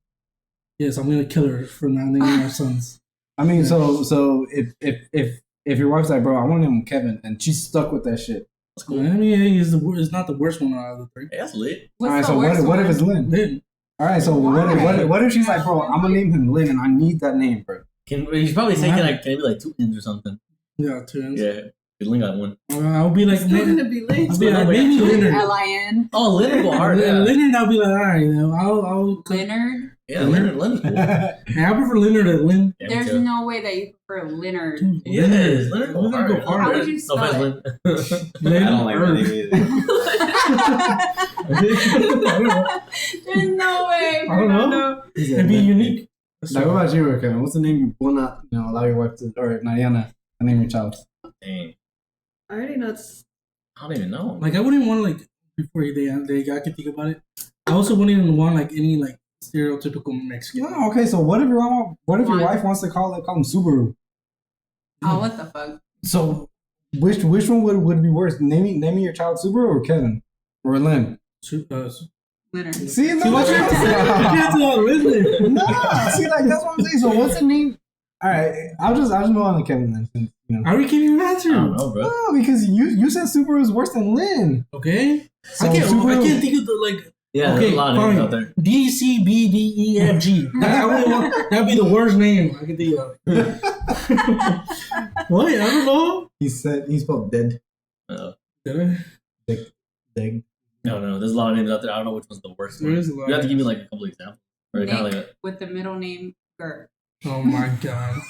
A: Yes, I'm gonna kill her for not naming our sons.
D: I mean, so if your wife's like, bro, I want to name him Kevin, and she's stuck with that shit.
C: That's
A: I
C: cool.
A: mean, it's not the worst one out of the three.
C: Hey, that's lit.
E: What's
D: All right,
E: the
D: so
E: worst
D: what if
E: one?
D: it's Lynn?
A: Lynn.
D: All right, so what if she's like, bro, I'm gonna name him Lynn, and I need that name, bro.
C: You should probably say can I be like 2 ends or something.
A: Yeah, two ends.
C: Yeah, Lynn got one.
A: I'll be like,
F: It's still
A: maybe,
F: gonna be late.
A: I'll be like, maybe Leonard.
E: L-I-N.
C: Oh, Lynn go hard. Yeah,
A: Leonard, I'll be like, all right, I'll.
E: Leonard.
C: yeah, Lynn cool.
A: I prefer Leonard than Lynn.
C: Yeah, me
E: There's
C: too.
E: no way that you prefer Leonard.
A: Dude,
C: Yes, Leonard go
A: Leonard
C: hard.
A: go hard.
E: How would you
C: No
E: spell
C: offense,
E: it?
C: Lynn.
B: I don't like that name either.
E: There's no way.
A: I don't know. It'd be unique.
D: Like, what about you, Kevin? What's the name you will not, allow your wife to, or Mariana, to name your child?
C: Dang,
F: I already know it's.
C: I don't even know.
A: Like, I wouldn't want to, like, before I could think about it, I also wouldn't even want, like, any, like, stereotypical Mexican.
D: No, okay, so what if your
E: Why?
D: wife wants to call him Subaru?
E: Oh, what the fuck?
D: So which one would be worse, naming your child Subaru or Kevin or Lynn?
E: Leonard.
D: See,
A: See what you have to say? You have to listen.
D: No, see, like that's what I'm saying. So what's the name? All right, I'll just move on to Kevin then. Since,
A: Are we keeping your
C: I don't
A: answer?
C: know, bro.
D: No, because you said Subaru is worse than Lynn.
A: Okay.
D: So
A: I can't
D: Subaru-
A: think of the, like,
C: Yeah,
A: okay,
C: there's a lot of names
A: fine.
C: out there.
A: D, C, B, D, E, F, G. That'd be the worst name I can think of. What? I don't know.
D: He spelled dead.
A: Did I?
D: Dead.
C: No, there's a lot of names out there. I don't know which one's the worst
A: There
C: one.
A: is a lot.
C: You have to give me like a couple examples. Or kind of
E: Nick
C: like
E: with the middle name Gert.
A: Oh my god.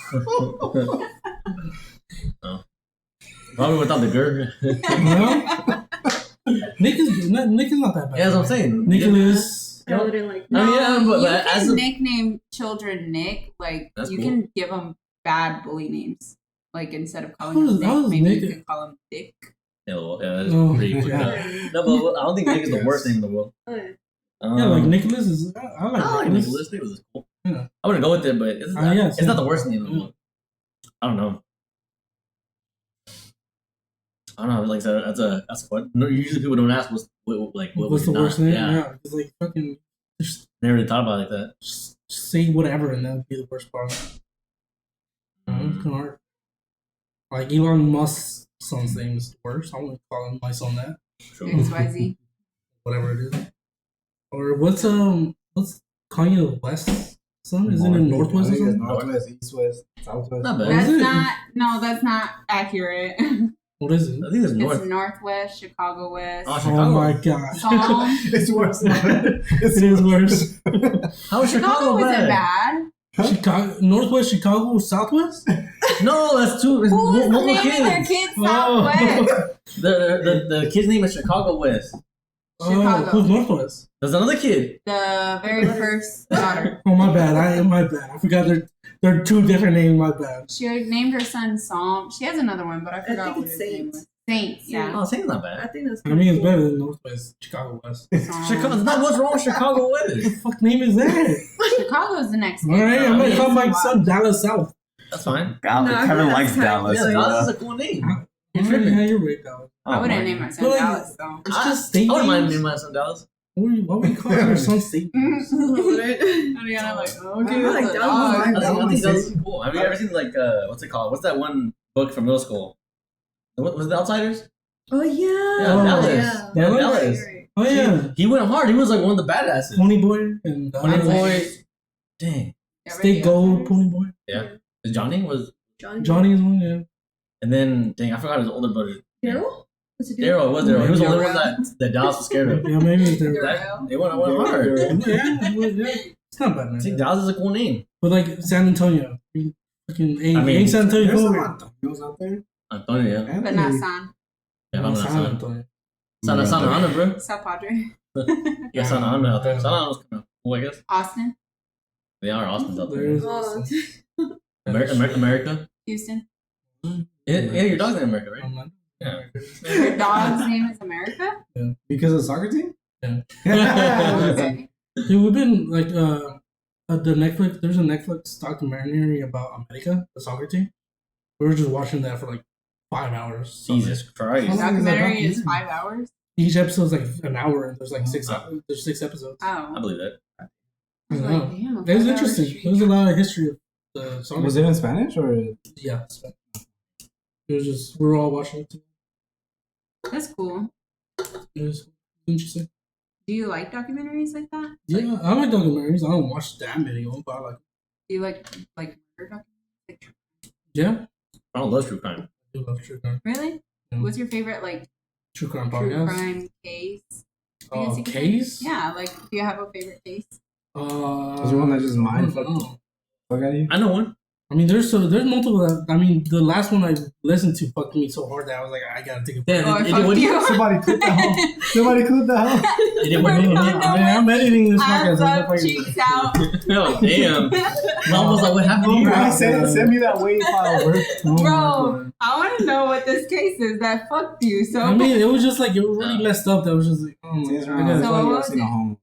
C: Probably without the girl.
A: Well, Nick is not that bad.
C: Yeah, that's what I'm saying.
A: Nicholas.
F: I wouldn't like.
C: I mean, yeah, but
E: you
C: as
E: can
C: a-
E: nickname children Nick. Like
C: That's
E: you
C: cool.
E: can give them bad bully names. Like instead of calling
A: How
E: him
A: is- how
E: Nick,
A: is
E: maybe
A: Nick-
E: you could call him Dick.
C: Yeah, well, yeah, that's
A: Oh,
C: pretty
A: yeah.
C: No, but I don't think Nick is the worst name in the world.
F: Oh, yeah.
A: Yeah, like Nicholas is. I like
C: I like
A: Nicholas.
C: Nicholas. Nicholas is cool.
A: Yeah.
C: I wouldn't go with it, but it's not,
A: yeah,
C: it's not the
A: same.
C: worst name in the world. I don't know. Like that's what. No, usually people don't ask what's
A: What's
C: was
A: the
C: not.
A: worst name?
C: Yeah,
A: Yeah, it's like fucking just
C: never really thought about it like that.
A: say whatever and that would be the worst part. It's kind of hard. Like Elon Musk's son's name is the worst. I wouldn't call him my son that.
C: True.
E: XYZ.
A: Whatever it is. Or what's Kanye West's son? Is it in Northwest or something?
D: Northwest, East West, Southwest.
C: Not bad.
A: Is it?
E: That's not accurate.
A: What is it?
C: I think it's
E: It's
C: North.
E: Northwest, Chicago West.
C: Oh,
A: Oh
C: Chicago.
A: my god.
E: Psalm.
D: It's worse.
A: It is worse.
C: How is
E: Chicago
C: Chicago
E: isn't
C: bad?
E: bad.
A: Chicago, Northwest, Chicago, Southwest?
C: No, that's two. It's
E: Who's
C: multiple
E: naming their
C: kids.
E: kids
A: Oh.
E: Southwest?
C: The kid's name is Chicago West.
A: Oh,
E: Chicago.
A: who's Northwest?
C: There's another kid.
E: The very first daughter.
A: Oh, my bad. I forgot they're two different names. My bad.
E: She named her son Psalm. She has another one, but I forgot
F: think
E: what
F: it's
E: his name
F: Saints.
E: was. Saints, yeah.
C: Oh, Saint's not
F: I
C: bad.
F: think that's.
A: I mean, it's better than Northwest, Chicago West.
E: Psalm.
C: Chicago. There's not what's wrong with Chicago
A: What the
C: West.
A: fuck name is that?
E: Chicago's the next
A: All
E: name.
A: right, I'm gonna call my
E: Wow.
A: son Dallas South.
C: That's fine.
F: No, I
B: Kevin
F: think
B: likes
F: that's
B: Dallas.
C: Yeah,
F: Like,
C: Dallas is a cool name.
A: You're
C: tripping.
A: Yeah, you're right, Dallas.
E: I wouldn't
B: my
E: name my son
A: Well,
E: Dallas, though.
A: It's just state
C: I wouldn't mind
A: names.
C: naming my son Dallas.
A: Why would you call your son state names?
E: Ariana, like, okay,
F: I like
E: that's a
F: Dallas.
E: dog.
C: I
D: Dallas
C: think
D: is-
C: Dallas is cool. Have you ever seen like what's it called? What's that one book from middle school? What was it, The Outsiders?
F: Oh yeah.
C: Yeah,
A: Oh,
C: Dallas.
F: yeah.
C: Yeah,
A: Dallas?
C: Dallas.
F: You're right.
A: Oh yeah,
C: He went hard. He was like one of the badasses.
A: Pony Boy and
C: Pony Boy. Dang.
E: Yeah,
A: State
E: right,
A: Gold
E: yeah.
A: Pony Boy.
C: Yeah. His Johnny was,
A: Johnny is one. Yeah.
C: and then dang, I forgot his older brother.
F: Daryl? What's it
C: Daryl was Daryl. He was the only one
E: Daryl.
C: that Dallas was scared of.
A: Yeah, maybe it's there.
E: Daryl.
C: They went hard.
A: Yeah, it's not bad,
C: I think
A: man.
C: Dallas is a cool name.
A: But like San Antonio, fucking ain't San Antonio.
D: There's some
A: cool?
D: Antonios out there.
C: Antonio, yeah.
E: But not San.
C: Yeah,
A: No,
C: I'm not
A: San
C: San.
A: Antonio.
C: Santa Ana, bro.
E: South Padre.
C: Yeah, Santa Ana out there. Santa Ana's kind of cool, I guess.
E: Austin.
C: They are Austin's out
A: There
C: there.
A: is.
F: Oh,
C: America?
E: Houston.
C: Yeah, your dog's in America, right?
A: Yeah.
E: Your dog's name is America?
D: Because of the soccer team?
C: Yeah.
E: Okay.
A: Dude, we've been like at the Netflix. There's a Netflix documentary about America, the soccer team. We were just watching that for like 5 hours.
C: Jesus Christ.
A: How long is that
E: Documentary is
A: documentary?
E: 5 hours?
A: Each episode's like an hour, and there's like there's 6 episodes.
E: Oh.
C: I believe that.
A: I
E: I was
A: don't
E: like,
A: know.
E: damn, a
A: It was
E: 5 hour
A: interesting.
E: stream.
A: There was a lot of history of the soccer.
D: Was it in Spanish or?
A: Yeah, it's fine. It was just we were all watching it. Too.
E: That's cool.
A: It was interesting.
E: Do you like documentaries like that?
A: Yeah, I like documentaries. I don't watch that many of them, but I like.
E: Do you like murder documentaries?
A: Yeah,
C: I don't love true crime.
A: I do love true crime.
E: Really?
A: Yeah.
E: What's your favorite like
A: True crime
E: true
A: podcast.
E: crime case? I guess you could say?
A: Case.
E: Yeah, like do you have a favorite case?
D: Was there one that just mind fucked
A: fuck?
D: fuck out of you?
C: I know one.
A: I mean, there's multiple. I mean, the last one I listened to fucked me so hard that I was like, I gotta take a break.
E: Oh, I
C: it,
E: fucked
C: what do you?
E: you.
D: Somebody clip the home. Somebody clip the home.
C: It,
E: We're
C: what do you?
E: coming
A: I mean, I'm editing this
E: Hands
A: podcast.
E: up,
A: I'm
E: cheeks out.
C: Oh damn! Mom was like, "What happened to you?"
D: Bro, send me that wave file, bro.
E: Bro, I want to know what this case is that fucked you so
A: I mean, it was just like it was really messed up. That was just like, oh my
D: Since
A: god.
D: around
A: I
E: So
A: gotta-
E: what
D: I've
E: was
D: seen
E: it?
D: a home.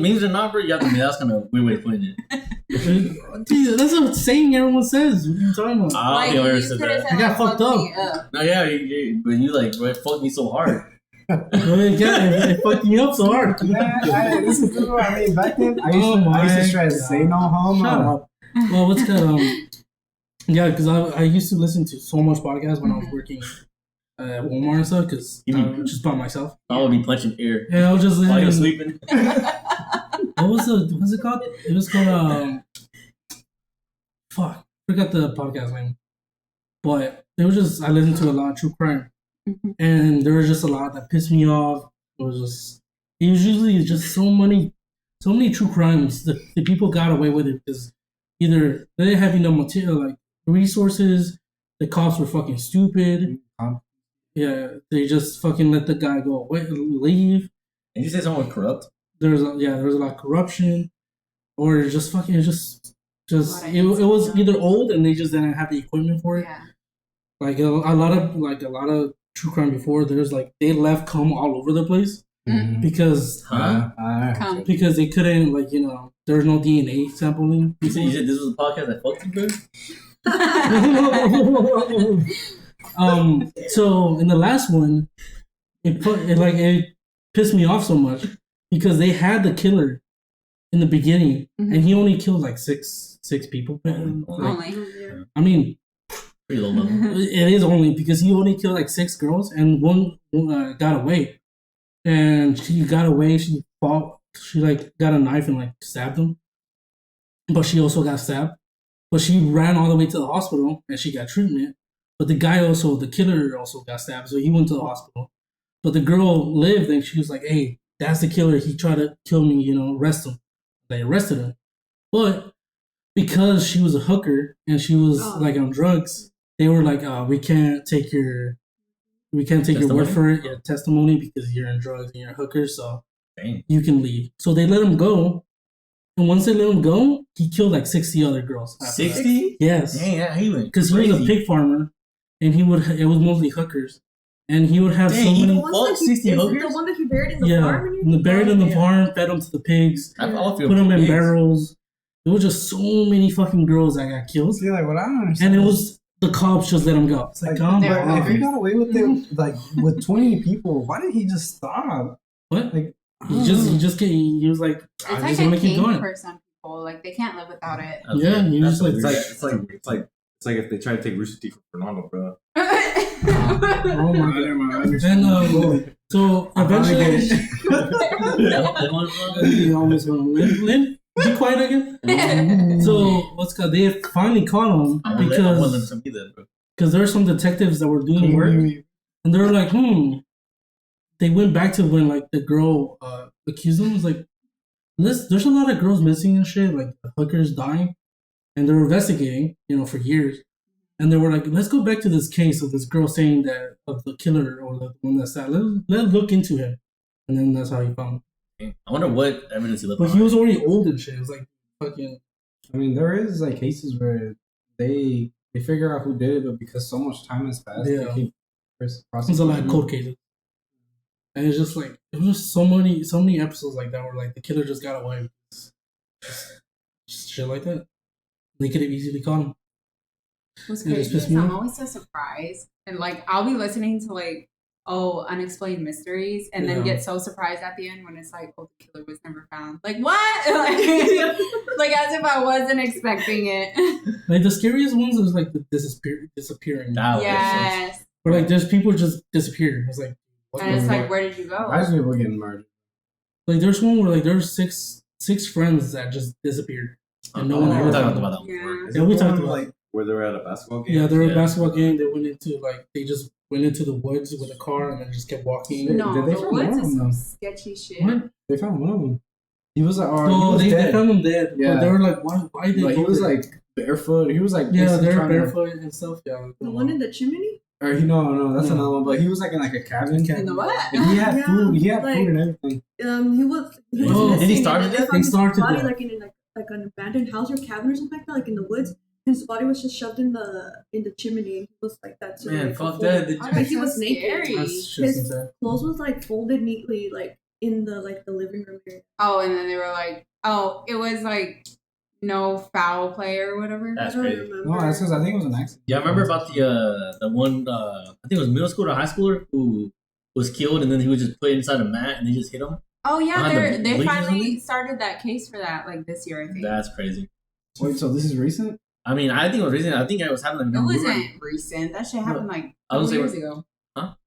C: Memes or not, bro? You have to. That's kind of weird way of putting it.
A: Dude, that's a saying everyone says. What are you talking about?
C: I
E: like,
C: don't think I ever
E: you
C: said
E: could have
C: that.
E: said
A: I got
E: like,
A: fucked
E: fuck
A: up.
E: me up.
C: No, yeah, but you like, bro, it fucked me so hard.
A: It fucked me up so hard.
D: This is what I mean. Back then, I used to stress,
A: God.
D: say no homo.
A: Shut up. Well, what's that? Yeah, because I used to listen to so much podcasts when I was working at Walmart and stuff. Because
C: You
A: I
C: mean-
A: was just by myself.
C: I would be punching air
A: And I was just
C: while you're
A: listening.
C: sleeping.
A: What's it called? It was called fuck, forgot the podcast name. But it was just I listened to a lot of true crime,
E: Mhm.
A: and there was just a lot that pissed me off. It was usually just so many true crimes that the people got away with it because either they didn't have enough material, like resources. The cops were fucking stupid. Yeah, they just fucking let the guy go away, leave.
C: And you say someone was corrupt?
A: There's a lot of corruption, or just fucking just
E: A lot of
A: it was
E: incidents.
A: either old and they just didn't have the equipment for it.
E: Yeah.
A: Like a lot of true crime before, there's like they left cum all over the place because
E: Come.
A: because they couldn't there's no DNA sampling.
C: You said this was a podcast that fucked you, bro?
A: So in the last one, it pissed me off so much because they had the killer in the beginning
E: Mhm.
A: and he only killed like six people. Like,
E: Only.
F: Yeah.
A: I mean,
C: Pretty low level.
A: it is only because he only killed like 6 girls and one got away, and she got away. She fought. She like got a knife and like stabbed him, but she also got stabbed. But she ran all the way to the hospital and she got treatment. But the killer also got stabbed, so he went to the hospital. But the girl lived and she was like, "Hey, that's the killer. He tried to kill me. Arrest him." They arrested him, but because she was a hooker and she was like on drugs, they were like, "We can't take your word
C: Testimony?
A: for it, your testimony, because you're in drugs and you're a hooker, so
C: Dang.
A: you can leave." So they let him go, and once they let him go, he killed like 60 other girls. after that.
C: 60?
A: Yes,
C: Dang, yeah, he went
A: because he was a
C: crazy.
A: pig farmer, and it was mostly hookers, and he would have
C: Dang,
A: so
C: he
A: many.
F: The ones that
C: 60
F: is it
C: hookers?
F: the one that he buried in the
A: Yeah,
F: farm?
A: and they buried in the
C: Yeah.
A: farm, fed them to the pigs,
C: I'll feel
A: put them in
C: pigs.
A: barrels. There was just so many fucking girls that got killed,
D: See, like what I don't understand.
A: and it was the cops just let him go. It's like, come
E: They were
A: on,
D: If he got away with it, like with 20 people, why didn't he just stop?
A: what?
D: Like
A: He was like,
E: It's
A: I
E: like
A: just
E: a
A: want to keep
E: king
A: going.
E: for some people. Like they can't live without it.
C: That's
A: Yeah,
C: weird.
A: he was
C: That's
A: like-
C: weird.
B: It's like if they try to take Rooster Teeth from Fernando, bro.
A: Oh my god!
D: I
A: And
D: understand.
A: so
D: I finally get
A: eventually,
C: That one, bro?
A: he almost went. Lynn, be quiet again. So they finally caught him
C: I want them
A: because
C: to be there, bro.
A: there were some detectives that were doing work, and they were like, They went back to when like the girl accused them. Was like, there's a lot of girls missing and shit, like the hookers dying, and they were investigating, for years. And they were like, let's go back to this case of this girl saying that of the killer or the one that's that. Let's look into him, and then that's how he found him.
C: I wonder what evidence he left
A: But he
C: behind.
A: was already old and shit. It was like fucking.
D: I mean, there is like cases where they figure out who did it, but because so much time has passed,
A: Yeah.
D: they keep
A: There's a
D: prosecuting.
A: lot of cold cases, and it's just like it was just so many episodes like that where like the killer just got away. Just shit like that. They could have easily caught him.
E: What's
A: It just
E: crazy
A: pissed
E: is
A: me
E: I'm
A: off.
E: always so surprised, and like I'll be listening to like unexplained mysteries, and then
A: Yeah.
E: get so surprised at the end when it's like, oh, the killer was never found. Like what? like as if I wasn't expecting it.
A: Like the scariest ones is like the disappearing.
C: That was-
E: Yes,
A: Where like there's people just disappear. It's like what
E: and it's
A: the
E: like,
A: fuck?
E: where did you go?
D: Why is people getting murdered?
A: Like there's one where like there's six friends that just disappeared and no one
C: we
A: ever
C: talked
A: found them.
C: about that
E: Yeah.
C: before.
B: Is
A: Yeah,
B: it
A: we
B: the
A: talked
B: one,
A: about
B: like where they were at a basketball game.
A: Yeah, they were
C: Yeah.
A: a basketball game. They just went into the woods with a car and then just kept walking.
E: No,
D: Did they
E: the
D: find
E: woods
D: one of
E: is
D: them?
E: some sketchy shit.
A: What?
D: They found one of them. He was like,
A: Oh,
D: he was
A: they
D: dead.
A: found him dead.
D: Yeah.
A: But they were like, why did
D: Like,
A: they
D: he was
A: there?
D: like barefoot. He was like
A: Yeah,
D: basically
A: they're
D: trying to-
A: barefoot and stuff. Yeah.
F: The one in the chimney?
D: Or no, that's
A: No.
D: another one. But he was like in like a cabin.
E: In the what?
D: And he had
F: Yeah,
D: food. He had
F: like-
D: food and everything.
F: He was
A: Oh,
F: missing.
C: did he
F: and
C: start
F: then
C: it?
F: they
A: They
F: found his
A: started
F: body
A: it.
F: like in like an abandoned house or cabin or something like that, like in the woods. His body was just shoved in the chimney. And he was like that. So
C: Man,
F: like,
C: fuck
F: full-
C: that. Did
E: Oh,
C: you-
F: Like, he
E: that's
F: was
E: so
F: naked.
E: scary.
A: That's just
F: His
A: insane.
F: clothes was like folded neatly, like in the living room area.
E: Oh, and then they were like, oh, it was like no foul play or whatever.
C: That's
F: I don't
C: crazy.
F: remember.
D: No, that's because I think it was an accident.
C: Yeah, I remember about the one I think it was middle school or high schooler who was killed and then he was just put inside a mat and they just hit him.
E: Oh yeah,
C: Behind the
E: they
C: bleachers,
E: finally
C: wasn't
E: started that case for that like this year, I think.
C: That's crazy.
D: Wait, so this is recent?
C: I mean, I think it was recent. I think it was happening.
E: It wasn't recent. That shit happened like
C: I was
E: 2
C: gonna
E: years
C: say-
E: ago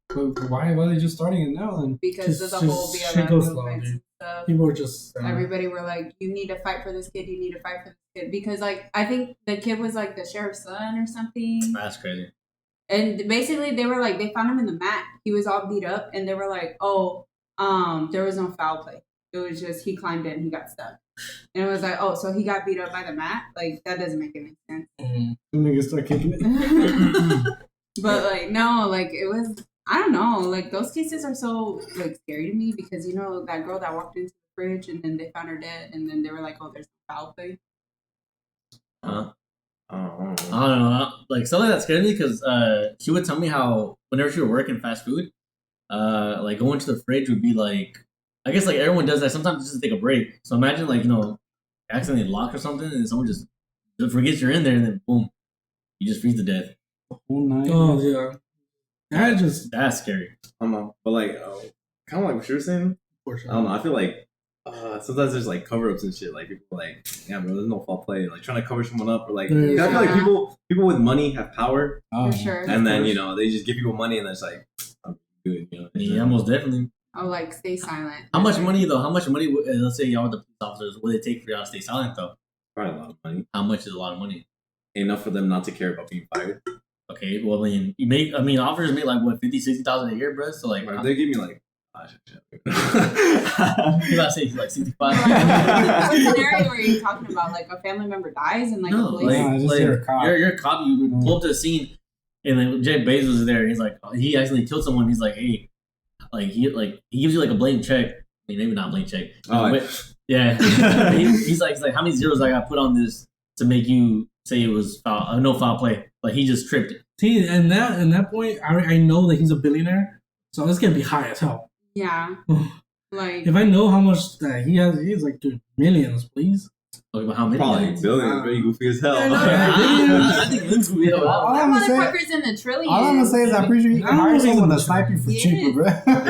D: But why are they just starting it now then?
E: because of the
A: Just
E: whole
A: shit
E: BLM
A: goes slow,
E: movement
A: dude.
E: and stuff.
A: People were just.
E: Everybody were like, "You need to fight for this kid. You need to fight for this kid," because like I think the kid was like the sheriff's son or something.
C: That's crazy.
E: And basically, they were like, they found him in the mat. He was all beat up, and they were like, "Oh, there was no foul play." It was just he climbed in, he got stuck, and it was like, oh, so he got beat up by the mat. Like that doesn't make any sense.
A: Mm.
D: The niggas start kicking it.
E: But like no, like it was. I don't know. Like those cases are so like scary to me because you know that girl that walked into the fridge and then they found her dead and then they were like, oh, there's foul play.
C: Huh?
B: Oh,
C: I don't know. Like something that scared me because she would tell me how whenever she would work in fast food, like going to the fridge would be like, I guess like everyone does that sometimes just to take a break. So imagine like accidentally lock or something and someone just forgets you're in there and then boom, you just freeze to death.
D: The whole night.
A: Oh yeah,
C: That's scary.
B: I don't know, but like, kind of like what you were saying.
A: for sure.
B: I don't know. I feel like sometimes there's like cover ups and shit. Like people are like, yeah, bro, there's no foul play. Like trying to cover someone up or like.
A: Yeah.
B: I feel like people with money have power,
D: Oh,
E: For sure.
B: and then they just give people money and it's like, I'm good.
C: Yeah, most definitely.
E: Oh, like stay silent.
C: How much money though? How much money? Let's say y'all with the police officers, would it take for y'all to stay silent though?
B: Probably a lot of money.
C: How much is a lot of money?
B: Enough for them not to care about being fired.
C: Okay, well, officers make like what 50,000-60,000 a year, bro. So like,
B: But if they give me like,
C: you gotta say like 65.
E: What scenario are you talking about? Like a family member dies and like
C: No,
E: a police.
C: like,
D: just you're a cop.
C: You're a cop. You would pull up to the scene, and then Jeff Bezos is there. And he's like, he actually killed someone. He's like, hey, he gives you like a blank check. I mean, maybe not a blank check.
B: Oh,
C: But, yeah. he's like, how many zeros I got put on this to make you say it was foul, no foul play? Like he just tripped it.
A: See, and that point, I know that he's a billionaire, so it's gonna be high as hell.
E: Yeah. Like
A: If I know how much that he's like, dude, millions, please.
C: Okay, but how many?
B: probably billions. Very goofy as hell.
A: Yeah, no,
C: I think Lynn's gonna be
D: All
E: that
D: I'm gonna say,
E: motherfucker's in the trillions.
D: all I'm gonna say is I'm pretty sure you can
A: I don't
D: hire
A: know if he's
D: someone
A: in
D: to
A: the
D: snipe you for
E: He
D: cheaper,
E: is.
D: bro.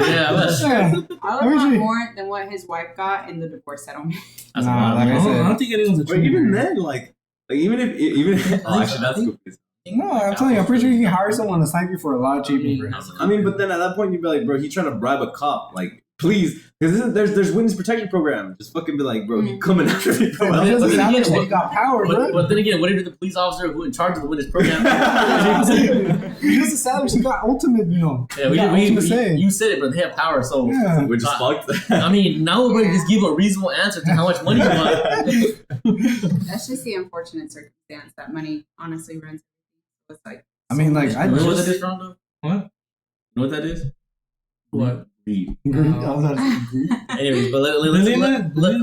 C: Yeah, that's
D: Yeah.
E: I
D: I'm
E: would
D: pretty
E: want
D: sure-
E: more than what his wife got in the divorce settlement.
C: That's
D: Nah,
C: a lot of
D: like
C: money.
D: I said-
A: I don't think anyone's a
B: But even
A: trillionaire.
B: then, like even if oh, actually that's goofy.
D: No, I'm telling you, I'm pretty sure you can hire someone to snipe you for a lot cheaper, bro.
B: I mean, but then at that point you'd be like, bro, he's trying to bribe a cop, like. Please, because there's witness protection program. Just fucking be like, bro, you coming after me, bro.
D: It doesn't
C: But
D: sound like
C: again,
D: you got power, bro.
C: But then again, what if you're the police officer who in charge of the witness program?
D: You just established you got ultimate,
C: Yeah,
D: you got ultimate say.
C: you said it, but they have power, so
D: Yeah.
B: We're just fucked.
C: I mean, now we're going to just give a reasonable answer to how much money you want.
E: That's just the unfortunate circumstance that money honestly runs. It's like
D: I mean, like, I
C: You know what that
D: just...
C: is, Rondo?
A: What?
C: You know what that is?
A: What?
C: Greed. Anyways, but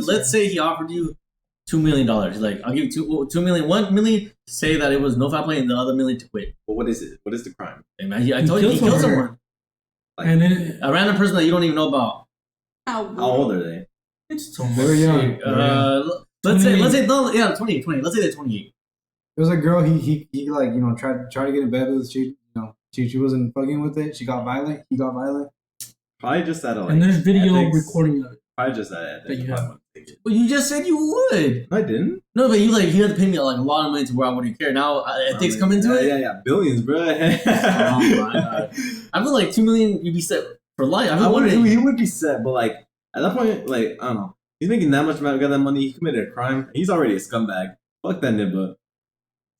C: let's say he offered you $2 million. He's like, I'll give you $2 million. $1 million to say that it was no foul play, and the other $1 million to quit.
B: But what is it? What is the crime?
C: Hey, man, I told you he
A: killed
C: killed
A: someone.
C: someone.
A: And then
C: A random person that you don't even know about.
E: how
B: How old are they?
A: it's too
D: Very
A: much.
D: young.
C: Let's say
A: 28.
C: no, yeah, 20. Let's say they're 28.
D: There was a girl, he like, tried to get in bed with. She wasn't fucking with it. She got violent. He got violent.
B: Probably just at a like.
A: And there's video
B: ethics.
A: recording of it.
B: Probably just at
A: That
B: ethics.
A: you have.
C: Well, you just said you would.
B: I didn't.
C: No, but you had to pay me like a lot of money to where I wouldn't care. Now ethics come into it.
B: Yeah, billions, bro.
C: Oh my God. I feel like $2 million you'd be set for life.
B: I wonder he would be set, but like at that point, like I don't know, he's making that much money, got that money, he committed a crime. He's already a scumbag. Fuck that nibba.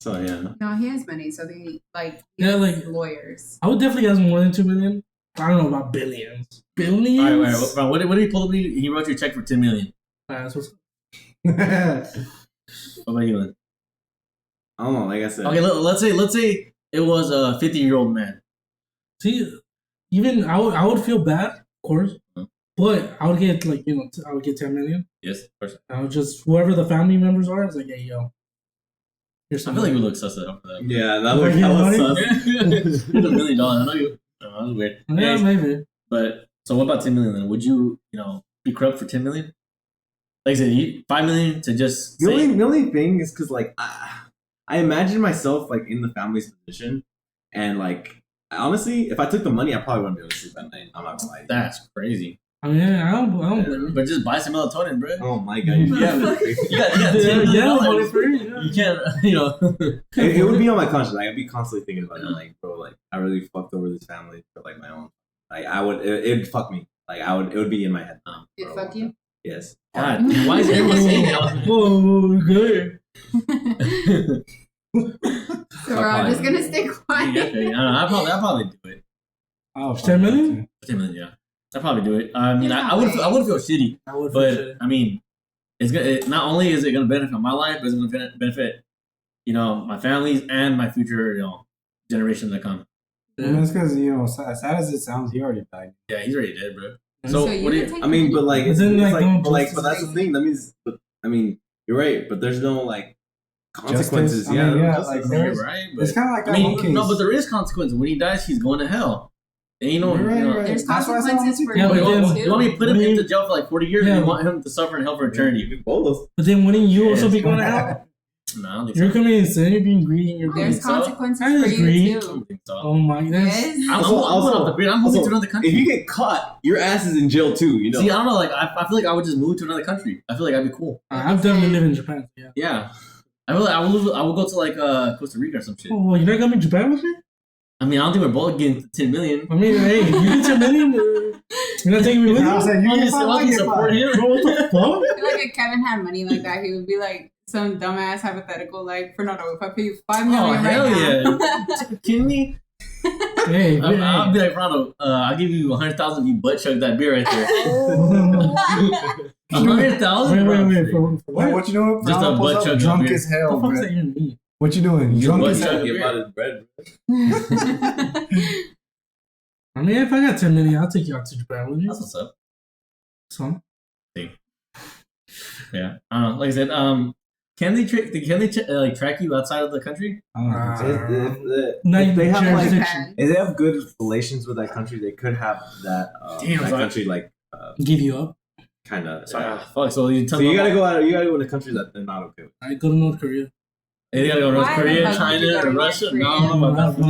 B: So yeah.
E: no, he has money, so they like
A: Yeah, like-
E: lawyers.
A: I would definitely ask more than $2 million. I don't know about billions. Billions?
C: All right. What did he pull up? He wrote you a check for $10 million.
A: That's what's
C: What about you, Lynn?
B: I don't know, like I said.
C: Okay, let's say it was a 50-year-old man.
A: See, even I would feel bad, of course, but I would get like I would get 10 million.
C: Yes, of course.
A: I would just whoever the family members are, it's like, hey yo, here's
C: I
A: some
C: feel like we
A: money.
C: look sus after that.
B: Yeah, that
A: Like,
B: was
A: you know
B: hella
A: what I
B: sus.
C: Here's $1 million. I know you. Oh, that was weird.
A: Yeah,
C: Anyways,
A: maybe.
C: but so what about $10 million? Then would you be corrupt for $10 million? Like I said, $5 million to just
B: The
C: say,
B: only thing is because like I imagine myself like in the family's position, and like honestly, if I took the money, I probably wouldn't be able to sleep at night. I'm not gonna lie.
C: that's crazy.
A: I mean, I don't blame you.
C: But just buy some melatonin, bro.
B: Oh my god! You
C: Yeah,
B: got
C: you got $10
A: Yeah,
C: million.
A: money free, yeah.
C: You can't,
B: it would be on my conscience. Like I'd be constantly thinking about it. Like, bro, like I really fucked over this family for like my own. Like I would, it'd fuck me. Like it would be in my head.
E: It
B: for a
E: fuck
B: long
E: you.
B: time. Yes.
C: God, why is everyone saying that?
A: Whoa, good.
E: So I'm just gonna stay quiet.
C: Okay, I don't know. I'll probably do it.
D: Oh,
A: 10 million?
C: $10 million, yeah. I'd probably do it. I mean,
E: There's
C: I
E: no
C: would
E: way.
C: I would feel shitty,
A: I would
C: but
A: feel shitty.
C: I mean, it's gonna. Not only is it gonna benefit my life, but it's gonna benefit, my family's and my future, generations that come.
D: I mean, it's because as sad as it sounds, he already died.
C: Yeah, he's already dead, bro.
A: So
C: So
E: you
C: what do
E: can
C: you?
E: take
B: I mean, but like,
A: But
B: it's,
A: then,
B: it's
A: like,
B: like,
A: don't
B: but like,
A: just-
B: but that's the thing. That means, I mean, you're right, but there's no like consequences.
D: Justice? I mean, yeah,
B: justice.
D: like,
C: You're
D: there's-
C: right,
D: It's
C: but
D: kind of like
C: I
D: that one
C: mean,
D: case.
C: no, but there is consequences. When he dies, he's going to hell. And
D: You're right.
E: There's
D: That's why I said
E: consequences for
A: Yeah,
C: But
A: but
C: you,
A: then-
C: want, you want me to put him
A: when you-
C: into jail for like 40 years,
A: Yeah.
C: and you want him to suffer in hell for eternity?
B: Both.
A: But then wouldn't you
C: Yeah,
A: also
C: it's
A: be going to hell?
C: No, I don't think
A: You're
C: so.
A: committing sin. You're being greedy. And you're
C: There's
A: being.
E: There's
C: so?
E: consequences
A: That is
E: for you
A: greed.
C: I
E: too.
C: don't think so.
A: Oh my! That's
E: Yes.
C: I'm
B: Also-
C: going off the grid. I'm moving to another country.
B: If you get caught, your ass is in jail too. You know.
C: See, I don't know. Like, I feel like I would just move to another country. I feel like I'd be cool.
A: I've definitely lived in Japan. Yeah.
C: Yeah. I feel like I would go to like Costa Rica or some shit.
A: Oh, you're not coming to Japan with me?
C: I mean, I don't think we're both getting 10 million.
A: I mean, hey, you get your million. You're not taking me with
D: I
A: you.
D: said, you
C: I'll
D: get
C: just
D: five, I get
C: support
D: five.
C: him.
A: Bro, what the fuck?
E: I feel like if Kevin had money like that, he would be like some dumbass hypothetical, like Fernando, if I pay you $5
C: Oh,
E: million
C: hell
E: right now.
C: yeah. You kidding me?
A: Hey,
C: I'll be like, Ronald, I'll give you 100,000 if you butt chug that beer right there.
A: Wait,
C: 100,000?
A: wait. For
D: Wait,
A: what?
D: what you doing?
C: Just a
D: Ronald pulls
C: butt
D: up
C: chug
D: drunk
C: beer.
D: as
A: What
D: hell,
A: the fuck
D: bro.
A: does that even mean?
D: What you doing? Drunk
C: butt
D: as
C: chug
D: hell.
C: beer.
B: About his bread.
A: I mean, if I got 10 million, I'll take you out to Japan with you.
C: That's what's up.
A: Son.
C: Yeah. I don't know. Like I said, can they track you outside of the country?
D: I don't think so.
B: If they have like,
A: Jurisdiction.
B: if they have good relations with that country, they could have that
C: Damn,
B: that
C: son.
B: country like
A: Give you up.
B: kind of.
C: Fuck. So you tell
B: So
C: me
B: you gotta go out. You gotta go in a country that they're not okay with.
A: I go to North Korea.
C: They gotta go to North
E: Why the
C: Korea,
E: fuck would you
C: China,
E: go to
C: or
E: North
C: Russia.
E: Korea?
C: No, I don't know about that.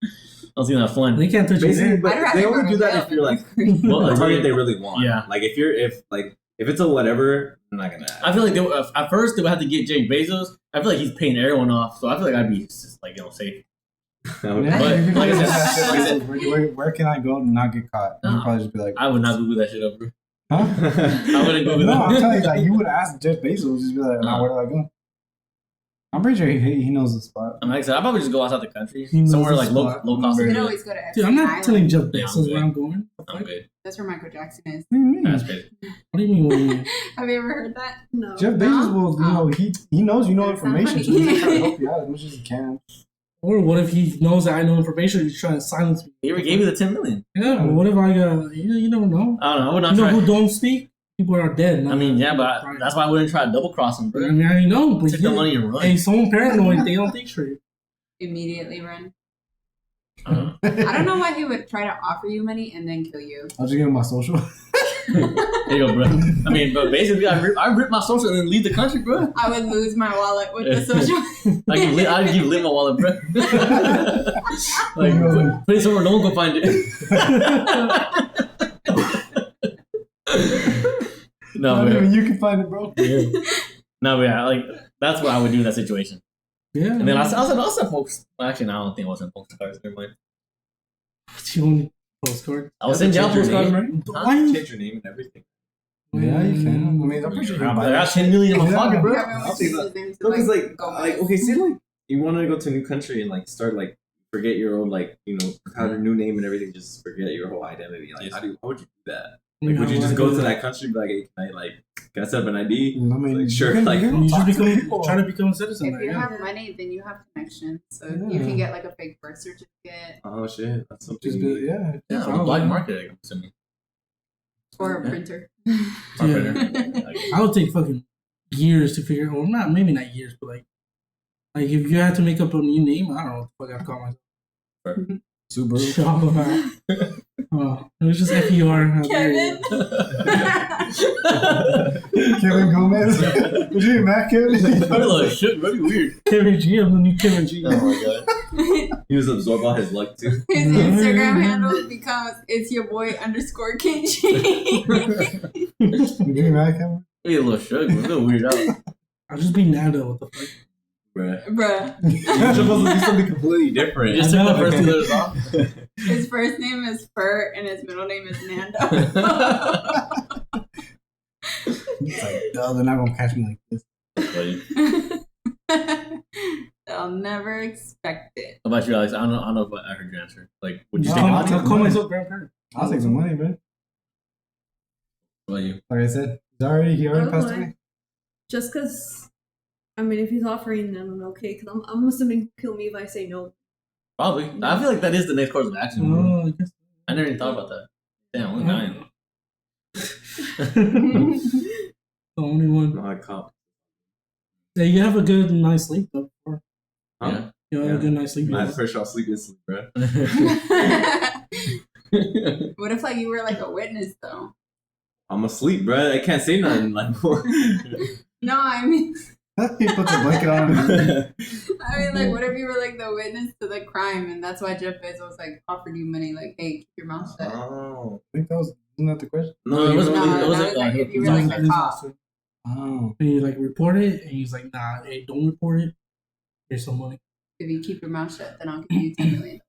C: I don't think that's fun.
A: They can't touch you
B: Basically,
A: there.
B: but
E: I'd rather
B: they
E: go
B: only
E: to
B: do that
E: jail
B: if you're
E: than
B: like
E: North Korea.
C: Well,
B: a target they really want.
C: Yeah.
B: Like if it's a whatever, they're not gonna.
C: I feel like at first they would have to get Jeff Bezos. I feel like he's paying everyone off, so I feel like I'd be just like safe.
D: Yeah,
C: But,
D: you can
C: like I
D: do
C: said-
D: that shit,
C: like I said-
D: where can I go to not get caught?
C: No.
D: You'd probably just be like,
C: I would not Google that shit up, bro.
D: huh?
C: I wouldn't Google
D: No, I'm
C: that.
D: telling you, like, you would ask Jeff Bezos, just be like, nah, where do I go? I'm pretty sure he knows the spot.
C: I'm like I said, I'd probably just go outside the country,
A: He knows
C: somewhere
A: the
C: like low
A: spot.
C: cost.
E: You
C: of
E: could
C: living.
E: always go to
A: Dude, I'm not
E: Epstein
A: telling
E: Island.
A: Jeff
C: Yeah,
A: Bezos
C: I'm
A: where
C: good.
A: I'm going.
C: I'm good.
E: That's where Michael Jackson is.
D: What do you mean?
C: That's crazy.
A: What do you mean? What do you mean?
E: Have you ever heard that?
F: No.
D: Jeff Bezos will, he knows you know
E: That's not
D: information, so
E: funny.
D: he's trying to help you out as much as he can.
A: Or what if he knows that I know information? He's trying to silence me.
C: He ever gave you the 10 million?
A: Yeah, but what if I got? You never know.
C: I don't know. I would not
A: You know
C: try.
A: who don't speak? People are dead.
C: I mean, yeah, but that's why I wouldn't try to double cross him,
A: I
C: bro.
A: mean, I know, but
C: Take the money and run.
A: hey, someone paranoid. They don't think straight.
E: Immediately run.
C: Uh-huh.
E: I don't know why he would try to offer you money and then kill you.
D: I'll just give him my social.
C: There you go, bro. I mean, but basically, I rip my social and then leave the country, bro.
E: I would lose my wallet with the social.
C: I'd give Lynn my wallet, bro. Like, put it somewhere no one can find it. No,
D: Not
C: but
D: even you can find it, bro.
C: no, but yeah, like that's what I would do in that situation.
A: Yeah.
C: And then I said post. Well, actually, no, I don't think it wasn't postcards. Never mind.
A: You want postcard?
C: I was sending y'all
B: Change your
C: postcards,
B: name.
C: bro.
A: Why?
B: Change your name and everything.
D: Yeah, you can. I mean, I'm pretty sure you can buy
C: I got
D: that
C: 10 million in my
D: Yeah.
C: pocket, bro.
E: Everyone
B: I'll take
E: chooses them to,
B: No, because like
E: go
B: okay, see, like you want to go to a new country and like start like forget your own like have your new name and everything, just forget your whole identity. Like, how would you do that? Like, would you just go to that country and be like, hey, can I set up an ID?
D: I mean,
B: Like, sure,
D: you can-
B: like-
D: you can
A: You
D: talk
A: just
D: to
A: become
D: people.
A: try to become a citizen.
E: If
A: there,
E: you
A: yeah.
E: have money, then you have connections. So you
D: Yeah.
E: can get like a fake birth certificate
B: Oh shit, that's something.
D: Just be, yeah.
C: Yeah,
A: Oh,
C: the black
A: yeah.
C: market, I'm assuming.
E: or a
C: Yeah.
E: printer.
A: I would take fucking years to figure. Well, not maybe not years, but like if you had to make up a new name, I don't know what the fuck I'd call myself.
D: Subaru.
A: Shabba. Oh, it was just FER.
E: Kevin.
D: Kevin Gomez. Would you be mad, Kevin?
C: I was like, shit, really weird.
A: Kevin G. I'm the new Kevin G.
C: Oh my god.
B: He was absorbed all his luck too.
E: His Instagram handle becomes it's your boy _KG.
D: Would you be mad, Kevin?
C: He a little shook, a little weird out.
A: I'll just be Nando. What the fuck?
B: Bruh.
E: Bruh.
B: You're supposed to do something completely different.
C: Just took the first two letters off.
E: His first name is Fur and his middle name is Nando.
D: It's like, no, they're not gonna catch me like this.
E: They'll never expect it.
C: How about you, Alex? I don't know if I heard your answer. Like, would you
D: No,
C: stick
D: I'll
C: it?
D: take
A: I'll call
D: money.
A: myself grandparent.
D: I'll take some money, man.
C: What about you?
D: Like I said, he already passed away.
F: Just because, I mean, if he's offering them, okay, because I'm assuming he'll kill me if I say no.
C: Probably. I feel like that is the next course of action.
A: Oh, I guess.
C: I never even thought about that. Damn, only 9.
A: The only one.
B: No, I cop.
A: Yeah, you have a good night's sleep though. Or
C: Yeah.
A: you have a good night's sleep.
B: I'm pretty sure I'll sleep instantly, bro.
E: What if like you were like a witness though?
B: I'm asleep, bro. I can't say nothing. Like,
E: No, I mean,
D: He puts a blanket on him.
E: like, what if you were like the witness to the crime, and that's why Jeff Bezos like offered you money, like, hey, keep your mouth shut.
B: oh.
D: I think wasn't that the question?
C: No, it wasn't.
E: No,
C: It
E: that
C: wasn't.
E: was like if you were like the cop.
D: Oh.
A: And you like report it, and he's like, "Nah, hey, don't report it. Here's some money."
E: If you keep your mouth shut, then I'll give you $10 million.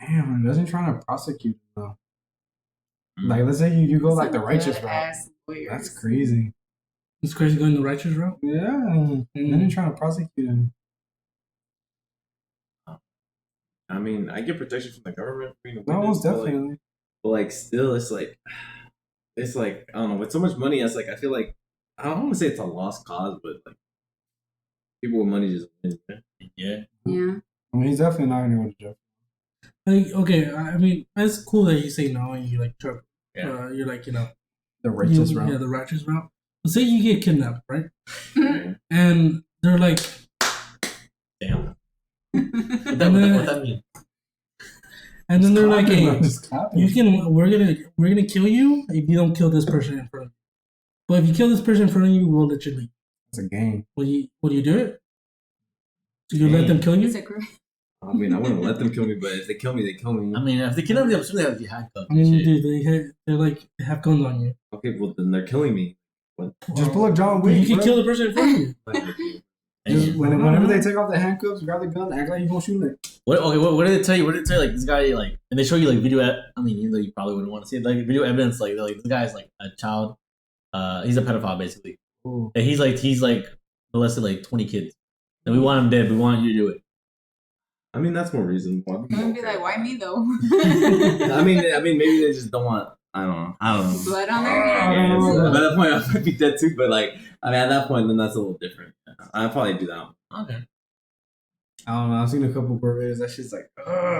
D: Damn, doesn't trying to prosecute him though. Like, let's say you go like the righteous route. That's crazy.
A: It's crazy going the righteous route.
D: Yeah. Then you're trying to prosecute him.
B: I mean, I get protection from the government. Being a
D: That
B: witness,
D: was definitely.
B: but like, still, it's like, I don't know. With so much money, it's like I feel like I don't want to say it's a lost cause, but like people with money just win. Man.
C: Yeah.
E: Yeah.
D: I mean, he's definitely not going to go to jail.
A: Like, okay, I mean, it's cool that you say no and you like try.
C: Yeah.
A: You're like, you know,
D: The righteous
A: yeah,
D: route.
A: the righteous route. But say you get kidnapped, right?
B: Yeah.
A: And they're like,
C: Damn.
A: and
C: What
A: then,
C: that mean?
A: and then they're like,
D: Clapping,
A: hey,
D: bro, just clapping.
A: you can, we're gonna kill you if you don't kill this person in front of you. But if you kill this person in front of you, we'll let you leave.
D: It's a game.
A: Will you do it? Do you let them kill
E: It's
A: you?
E: a great.
B: I mean, I wouldn't let them kill me, but if they kill me, they kill me.
C: I mean, if they kidnap me, I'm sure they have to be handcuffed.
A: I mean,
C: and shit.
A: dude, they have guns on you.
B: Okay, well then they're killing me. What?
D: Just pull a John
A: But
D: Wick.
A: you can
D: bro.
A: kill the person in front of you.
D: Just
C: And
D: whenever they take off the handcuffs, grab the gun, act like you gonna shoot it.
C: what did they tell you? What did they tell you? Like this guy, like, and they show you like video. I mean, even though you probably wouldn't want to see it, like video evidence. Like this guy's like a child. He's a pedophile basically.
D: Ooh.
C: And he's like molested like 20 kids. And we want him dead. We want you to do it.
B: I mean, that's more reasonable.
E: I'm gonna be like, why me though?
B: I mean, maybe they just don't want. I don't know.
E: Blood on their
D: I
E: hands.
D: don't know.
B: By that point, I might be dead too. But like, I mean, at that point, then that's a little different. I'd probably do that.
C: Okay.
D: I don't know. I've seen a couple gore videos. That shit's like,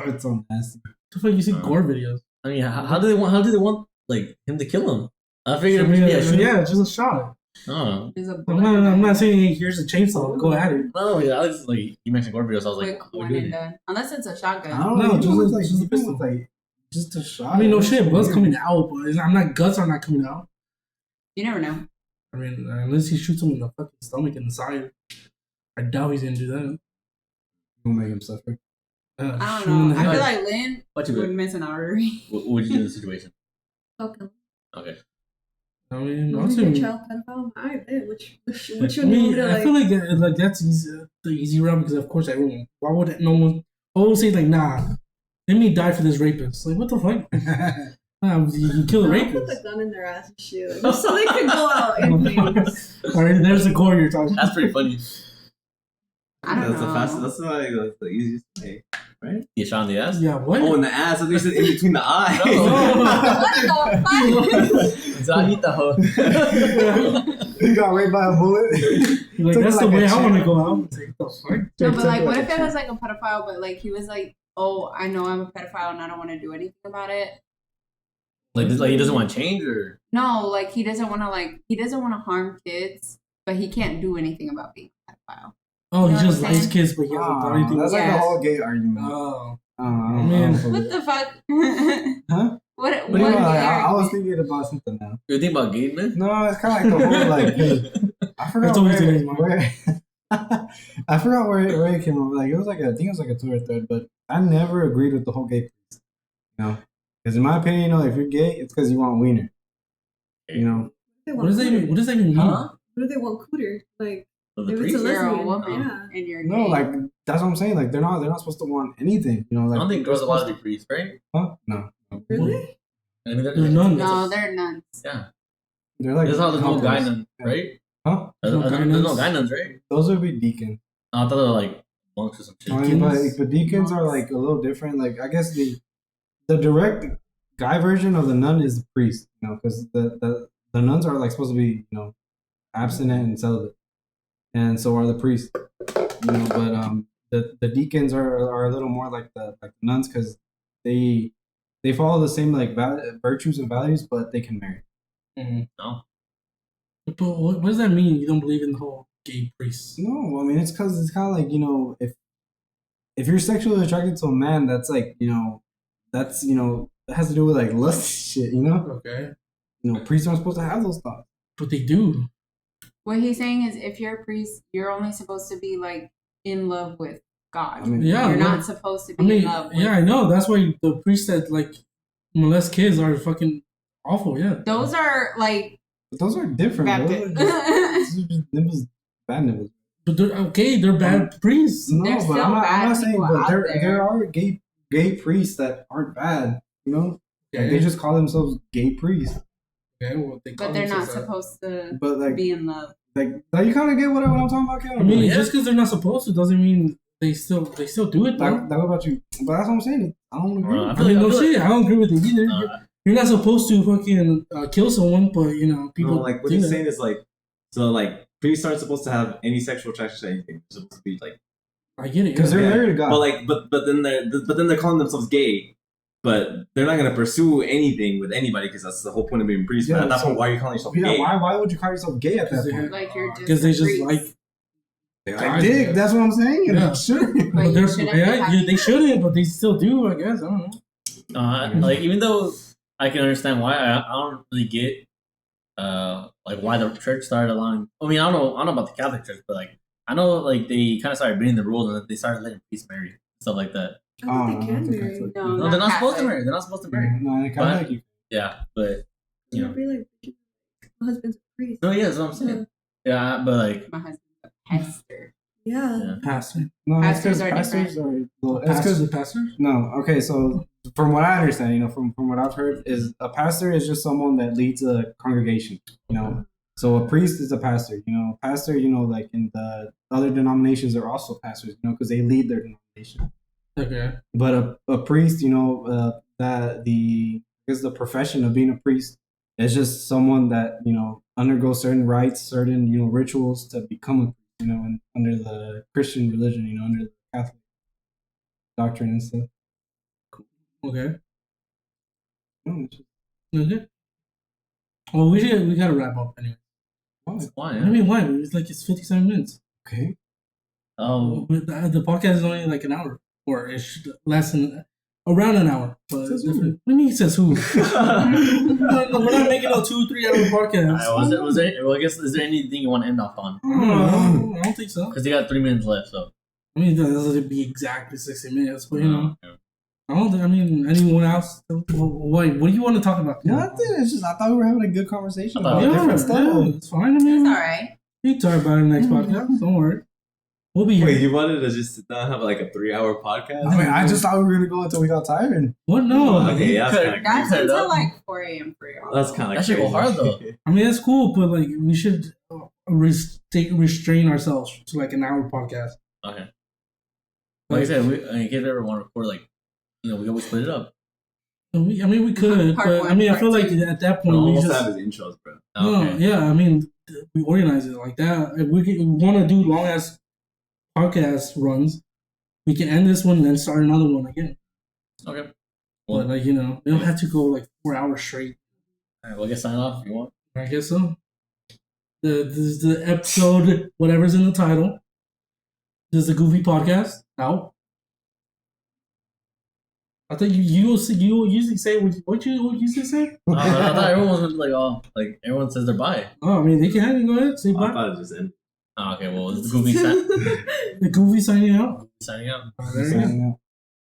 D: it's so nasty.
A: The fuck you see gore videos?
C: I mean, how do they want like him to kill him? I figured it would be a shooting.
A: Yeah, just a shot.
C: Oh.
E: There's a
A: I'm
E: bullet.
A: I'm not saying hey, here's a chainsaw. Go at it.
C: No, yeah, I was like you mentioned gore videos. I was like,
E: Quick
C: oh,
E: one
C: dude.
E: and done. Unless it's a
D: I
E: shotgun.
D: don't
A: No,
D: know.
A: just
D: Just
A: a-
D: like,
A: just a
D: even
A: pistol.
D: with, like, just a shot.
A: I mean, no
D: It's
A: shit, blood's
D: weird.
A: coming out, but I'm not guts are not coming out.
E: You never know.
A: I mean, unless he shoots him in the fucking stomach and the side, I doubt he's gonna do that.
D: Gonna make him suffer.
E: I
A: shoot him in
E: don't know.
A: the
E: I
A: head.
E: feel like Lynn
C: What you
E: would
C: do?
E: miss an artery.
C: What would you do in the situation?
F: Okay.
C: Okay.
A: I mean,
F: Don't
A: also,
F: be a child pedophile. Alright, hey, which
A: I
F: one do you
A: mean,
F: want me to
A: I
F: like?
A: feel like that's easy, the easy route because of course everyone. Why would no one always say like, nah, let me die for this rapist? Like, what the fuck? Nah, you can kill a
F: I'll put
A: rapist.
F: the gun in their ass and shit, like, just so they can go out in flames.
A: All right, there's the gore you're talking.
C: That's pretty funny.
E: I don't
B: That's
E: know.
B: the fastest. That's like the easiest way, right?
C: Get shot in the ass.
A: Yeah, what?
B: Oh, in the ass. I think you said in between the eyes.
E: What the
C: Zanita
D: He got raped by a bullet.
A: Like,
D: Took
A: that's
D: like
A: the way
D: a
A: I want to
D: champ.
A: go out. It's like, the fuck?
E: No, but like,
D: Took
E: what
D: like
E: if
D: a
E: it was
D: champ.
E: like a pedophile, but like he was like, oh, I know I'm a pedophile and I don't want to do anything about it.
C: like he doesn't want to change or
E: No, like he doesn't want to harm kids, but he can't do anything about being a pedophile.
A: Oh, he
E: You know
A: just
E: what I'm
A: likes
E: saying?
A: kids, but he hasn't done anything.
D: That's like the
E: Yes.
D: whole gay argument.
A: Oh,
D: I don't know.
A: Man.
E: What the fuck?
D: Huh?
E: What
D: What do you mean?
E: gay
D: I was
E: argument?
D: thinking about something now.
C: you think about gay men?
D: No, it's kind of like the whole like. I forgot
A: That's always in his
D: where.
A: mind.
D: I forgot where it came up. Like it was like I think it was like a Twitter thread, but I never agreed with the whole gay piece. You know, because in my opinion, you know, if you're gay, it's because you want wiener. You know,
F: They
A: what
F: want
A: does that even?
F: cooter.
A: What does that even mean?
C: Huh?
F: What do they want cooter? Like,
C: Of the
F: if it's
C: priest?
F: a
E: You're a
F: lesbian,
E: woman
F: yeah.
E: and you're
D: no,
E: gay.
D: like that's what I'm saying. Like they're not supposed to want anything. You know,
C: I
D: like
C: don't think girls
D: they're
C: allowed to
D: supposed
C: be priests, right?
D: Huh? No,
F: Really?
C: I mean,
A: There's none.
E: No, they're nuns.
C: Yeah.
D: they're like.
C: There's no guy
D: couples.
C: nuns, right?
D: Huh?
C: There's
A: No guy
C: no
A: nuns?
C: guy nuns, right?
D: Those would be deacon.
C: I thought they were like monks or some shit.
D: I mean, but
A: Deacons?
D: deacons are like a little different. Like I guess the direct guy version of the nun is the priest, because the nuns are like supposed to be, abstinent and celibate, and so are the priests, But the deacons are a little more like the nuns because they follow the same like virtues and values, but they can marry.
A: Mm-hmm.
C: No.
A: But what does that mean? You don't believe in the whole gay priests?
D: No, I mean it's because it's kind of like if you're sexually attracted to a man, that's like that's it has to do with like lust shit,
A: Okay.
D: Priests aren't supposed to have those thoughts.
A: But they do.
E: What he's saying is, if you're a priest, you're only supposed to be like in love with God.
D: I mean,
A: Yeah,
E: you're
A: well,
E: not supposed to be in love with.
A: Yeah, I know. That's why the priests that like molest kids are fucking awful. Yeah.
E: Those are like
D: But those are different.
E: Baptist.
D: Those are just nipples, bad nipples.
A: But they're bad priests.
D: No,
E: There's
D: but
E: still
D: I'm
E: bad
D: not saying,
E: people
D: but
E: out
D: there
E: there.
D: are gay priests that aren't bad. Like,
A: Okay.
D: they just call themselves gay priests.
A: Okay, well, they call
E: but they're not
A: themselves that.
E: supposed to
D: But like,
E: be in love.
D: now you kind of get what I'm talking about, Kevin.
A: I mean,
C: Yeah.
A: just because they're not supposed to doesn't mean they still do it. Though.
D: What about you? But that's what I'm saying. I don't agree.
C: Well,
A: I mean, no
C: I feel
A: shit. I don't agree with it either. You're not supposed to fucking kill someone, but people.
B: No, like what
A: do
B: he's
A: that.
B: saying is like, so like priests aren't supposed to have any sexual attraction to anything. They're supposed to be like,
A: I get it.
D: Because
A: Yeah.
D: they're married to God.
B: but like, but then they're calling themselves gay, but they're not gonna pursue anything with anybody because that's the whole point of being priest.
D: Yeah,
B: But at that
D: so-
B: point, why are you calling yourself
D: yeah,
B: gay?
D: why would you call yourself gay at that
A: Because
D: point?
E: Like you're just
A: Because they
E: a
A: just
E: priest.
A: like.
D: I dig. That's what I'm saying.
A: Yeah.
D: Sure.
E: But
A: But
E: you
A: they're,
E: shouldn't be
A: yeah,
E: having
A: they
E: that.
A: shouldn't, but they still do. I guess I don't know.
C: Like even though I can understand why, I don't really get like why the church started allowing. I mean, I don't know about the Catholic Church, but like I know like they kind of started bending the rules and they started letting priests marry stuff like that.
F: I think they can
D: that's
F: marry.
D: Catholic.
E: No,
C: No, they're not supposed to
E: Catholic.
C: marry. They're not supposed to marry.
D: No, I kind
C: But-
D: of like you.
C: Yeah, but
F: You
C: you
F: know,
C: know.
F: be like, my husband's a priest.
C: No, yeah, that's what I'm saying. Yeah, but like
E: My husband's a pastor.
F: Yeah.
C: yeah.
A: Pastor.
D: No, that's
E: Pastors
D: because
E: are
D: pastors are. Well, it's
A: Pastor.
D: 'cause-
A: The pastor.
D: No, okay. So from what I understand, from what I've heard, is a pastor is just someone that leads a congregation. So a priest is a pastor. Pastor. Like in the other denominations are also pastors. Because they lead their denomination.
A: Okay.
D: But a priest, that the profession of being a priest is just someone that undergoes certain rites, certain rituals to become a priest. And under the Christian religion, under the Catholic doctrine and stuff.
A: Okay.
D: No, it's just-
A: Okay. Well, we gotta wrap up anyway.
C: Why?
A: I mean, why? It's 57 minutes.
D: Okay.
A: The podcast is only like an hour, or it's less than around an hour. But
D: Says
A: what
D: who?
A: do you mean? Says who? We're not making a 2-3 hour podcast.
C: Was there? Well, I guess is there anything you want to end off on?
A: I don't think so.
C: Because they got 3 minutes left, so.
A: I mean, that doesn't be exactly 60 minutes, but
C: Okay.
A: I don't think. I mean, anyone else? What do you want to talk about?
D: Nothing. It's just I thought we were having a good conversation
C: I thought-
D: about
A: Yeah,
D: different stuff.
A: yeah, it's fine. I mean,
E: It's all right.
A: we can talk about it next podcast. Don't worry. We'll be here.
B: Wait, you wanted to just not have like a 3-hour podcast?
D: I mean, I just thought we were gonna go until we got tired.
A: What? No.
B: Okay, yeah, that's kind of
E: That's
C: cut it
E: until
C: up.
E: like 4 a.m. for y'all.
B: that's kind of
C: That should go hard, though.
A: I mean, that's cool, but like we should restrain ourselves to like an hour podcast.
C: Okay. Like I said, in case we ever want to record, like, we always split it up.
A: I mean, we could,
E: Part
A: but
E: one,
A: I mean, I
E: part
A: feel like
E: two.
A: at that point
B: No,
A: we
B: almost
A: just
B: have his intros, bro.
A: no,
C: Okay.
A: yeah. I mean, we organize it like that. If we want to do long ass podcast runs, we can end this one and then start another one again.
C: Okay.
A: But
C: Well,
A: like we don't have to go like 4 hours straight.
C: all right, well, I guess sign off if you want.
A: I guess so. This is the episode, whatever's in the title. This is the Goofy Podcast. Out. I thought you usually say what you usually say.
C: I thought everyone was like everyone says their bye.
A: Oh, I mean they can go ahead say
B: I
A: bye.
B: thought it just ended.
C: Oh, okay, well, it's the Goofy
A: The Goofy signing out.
C: signing out.
A: There you go.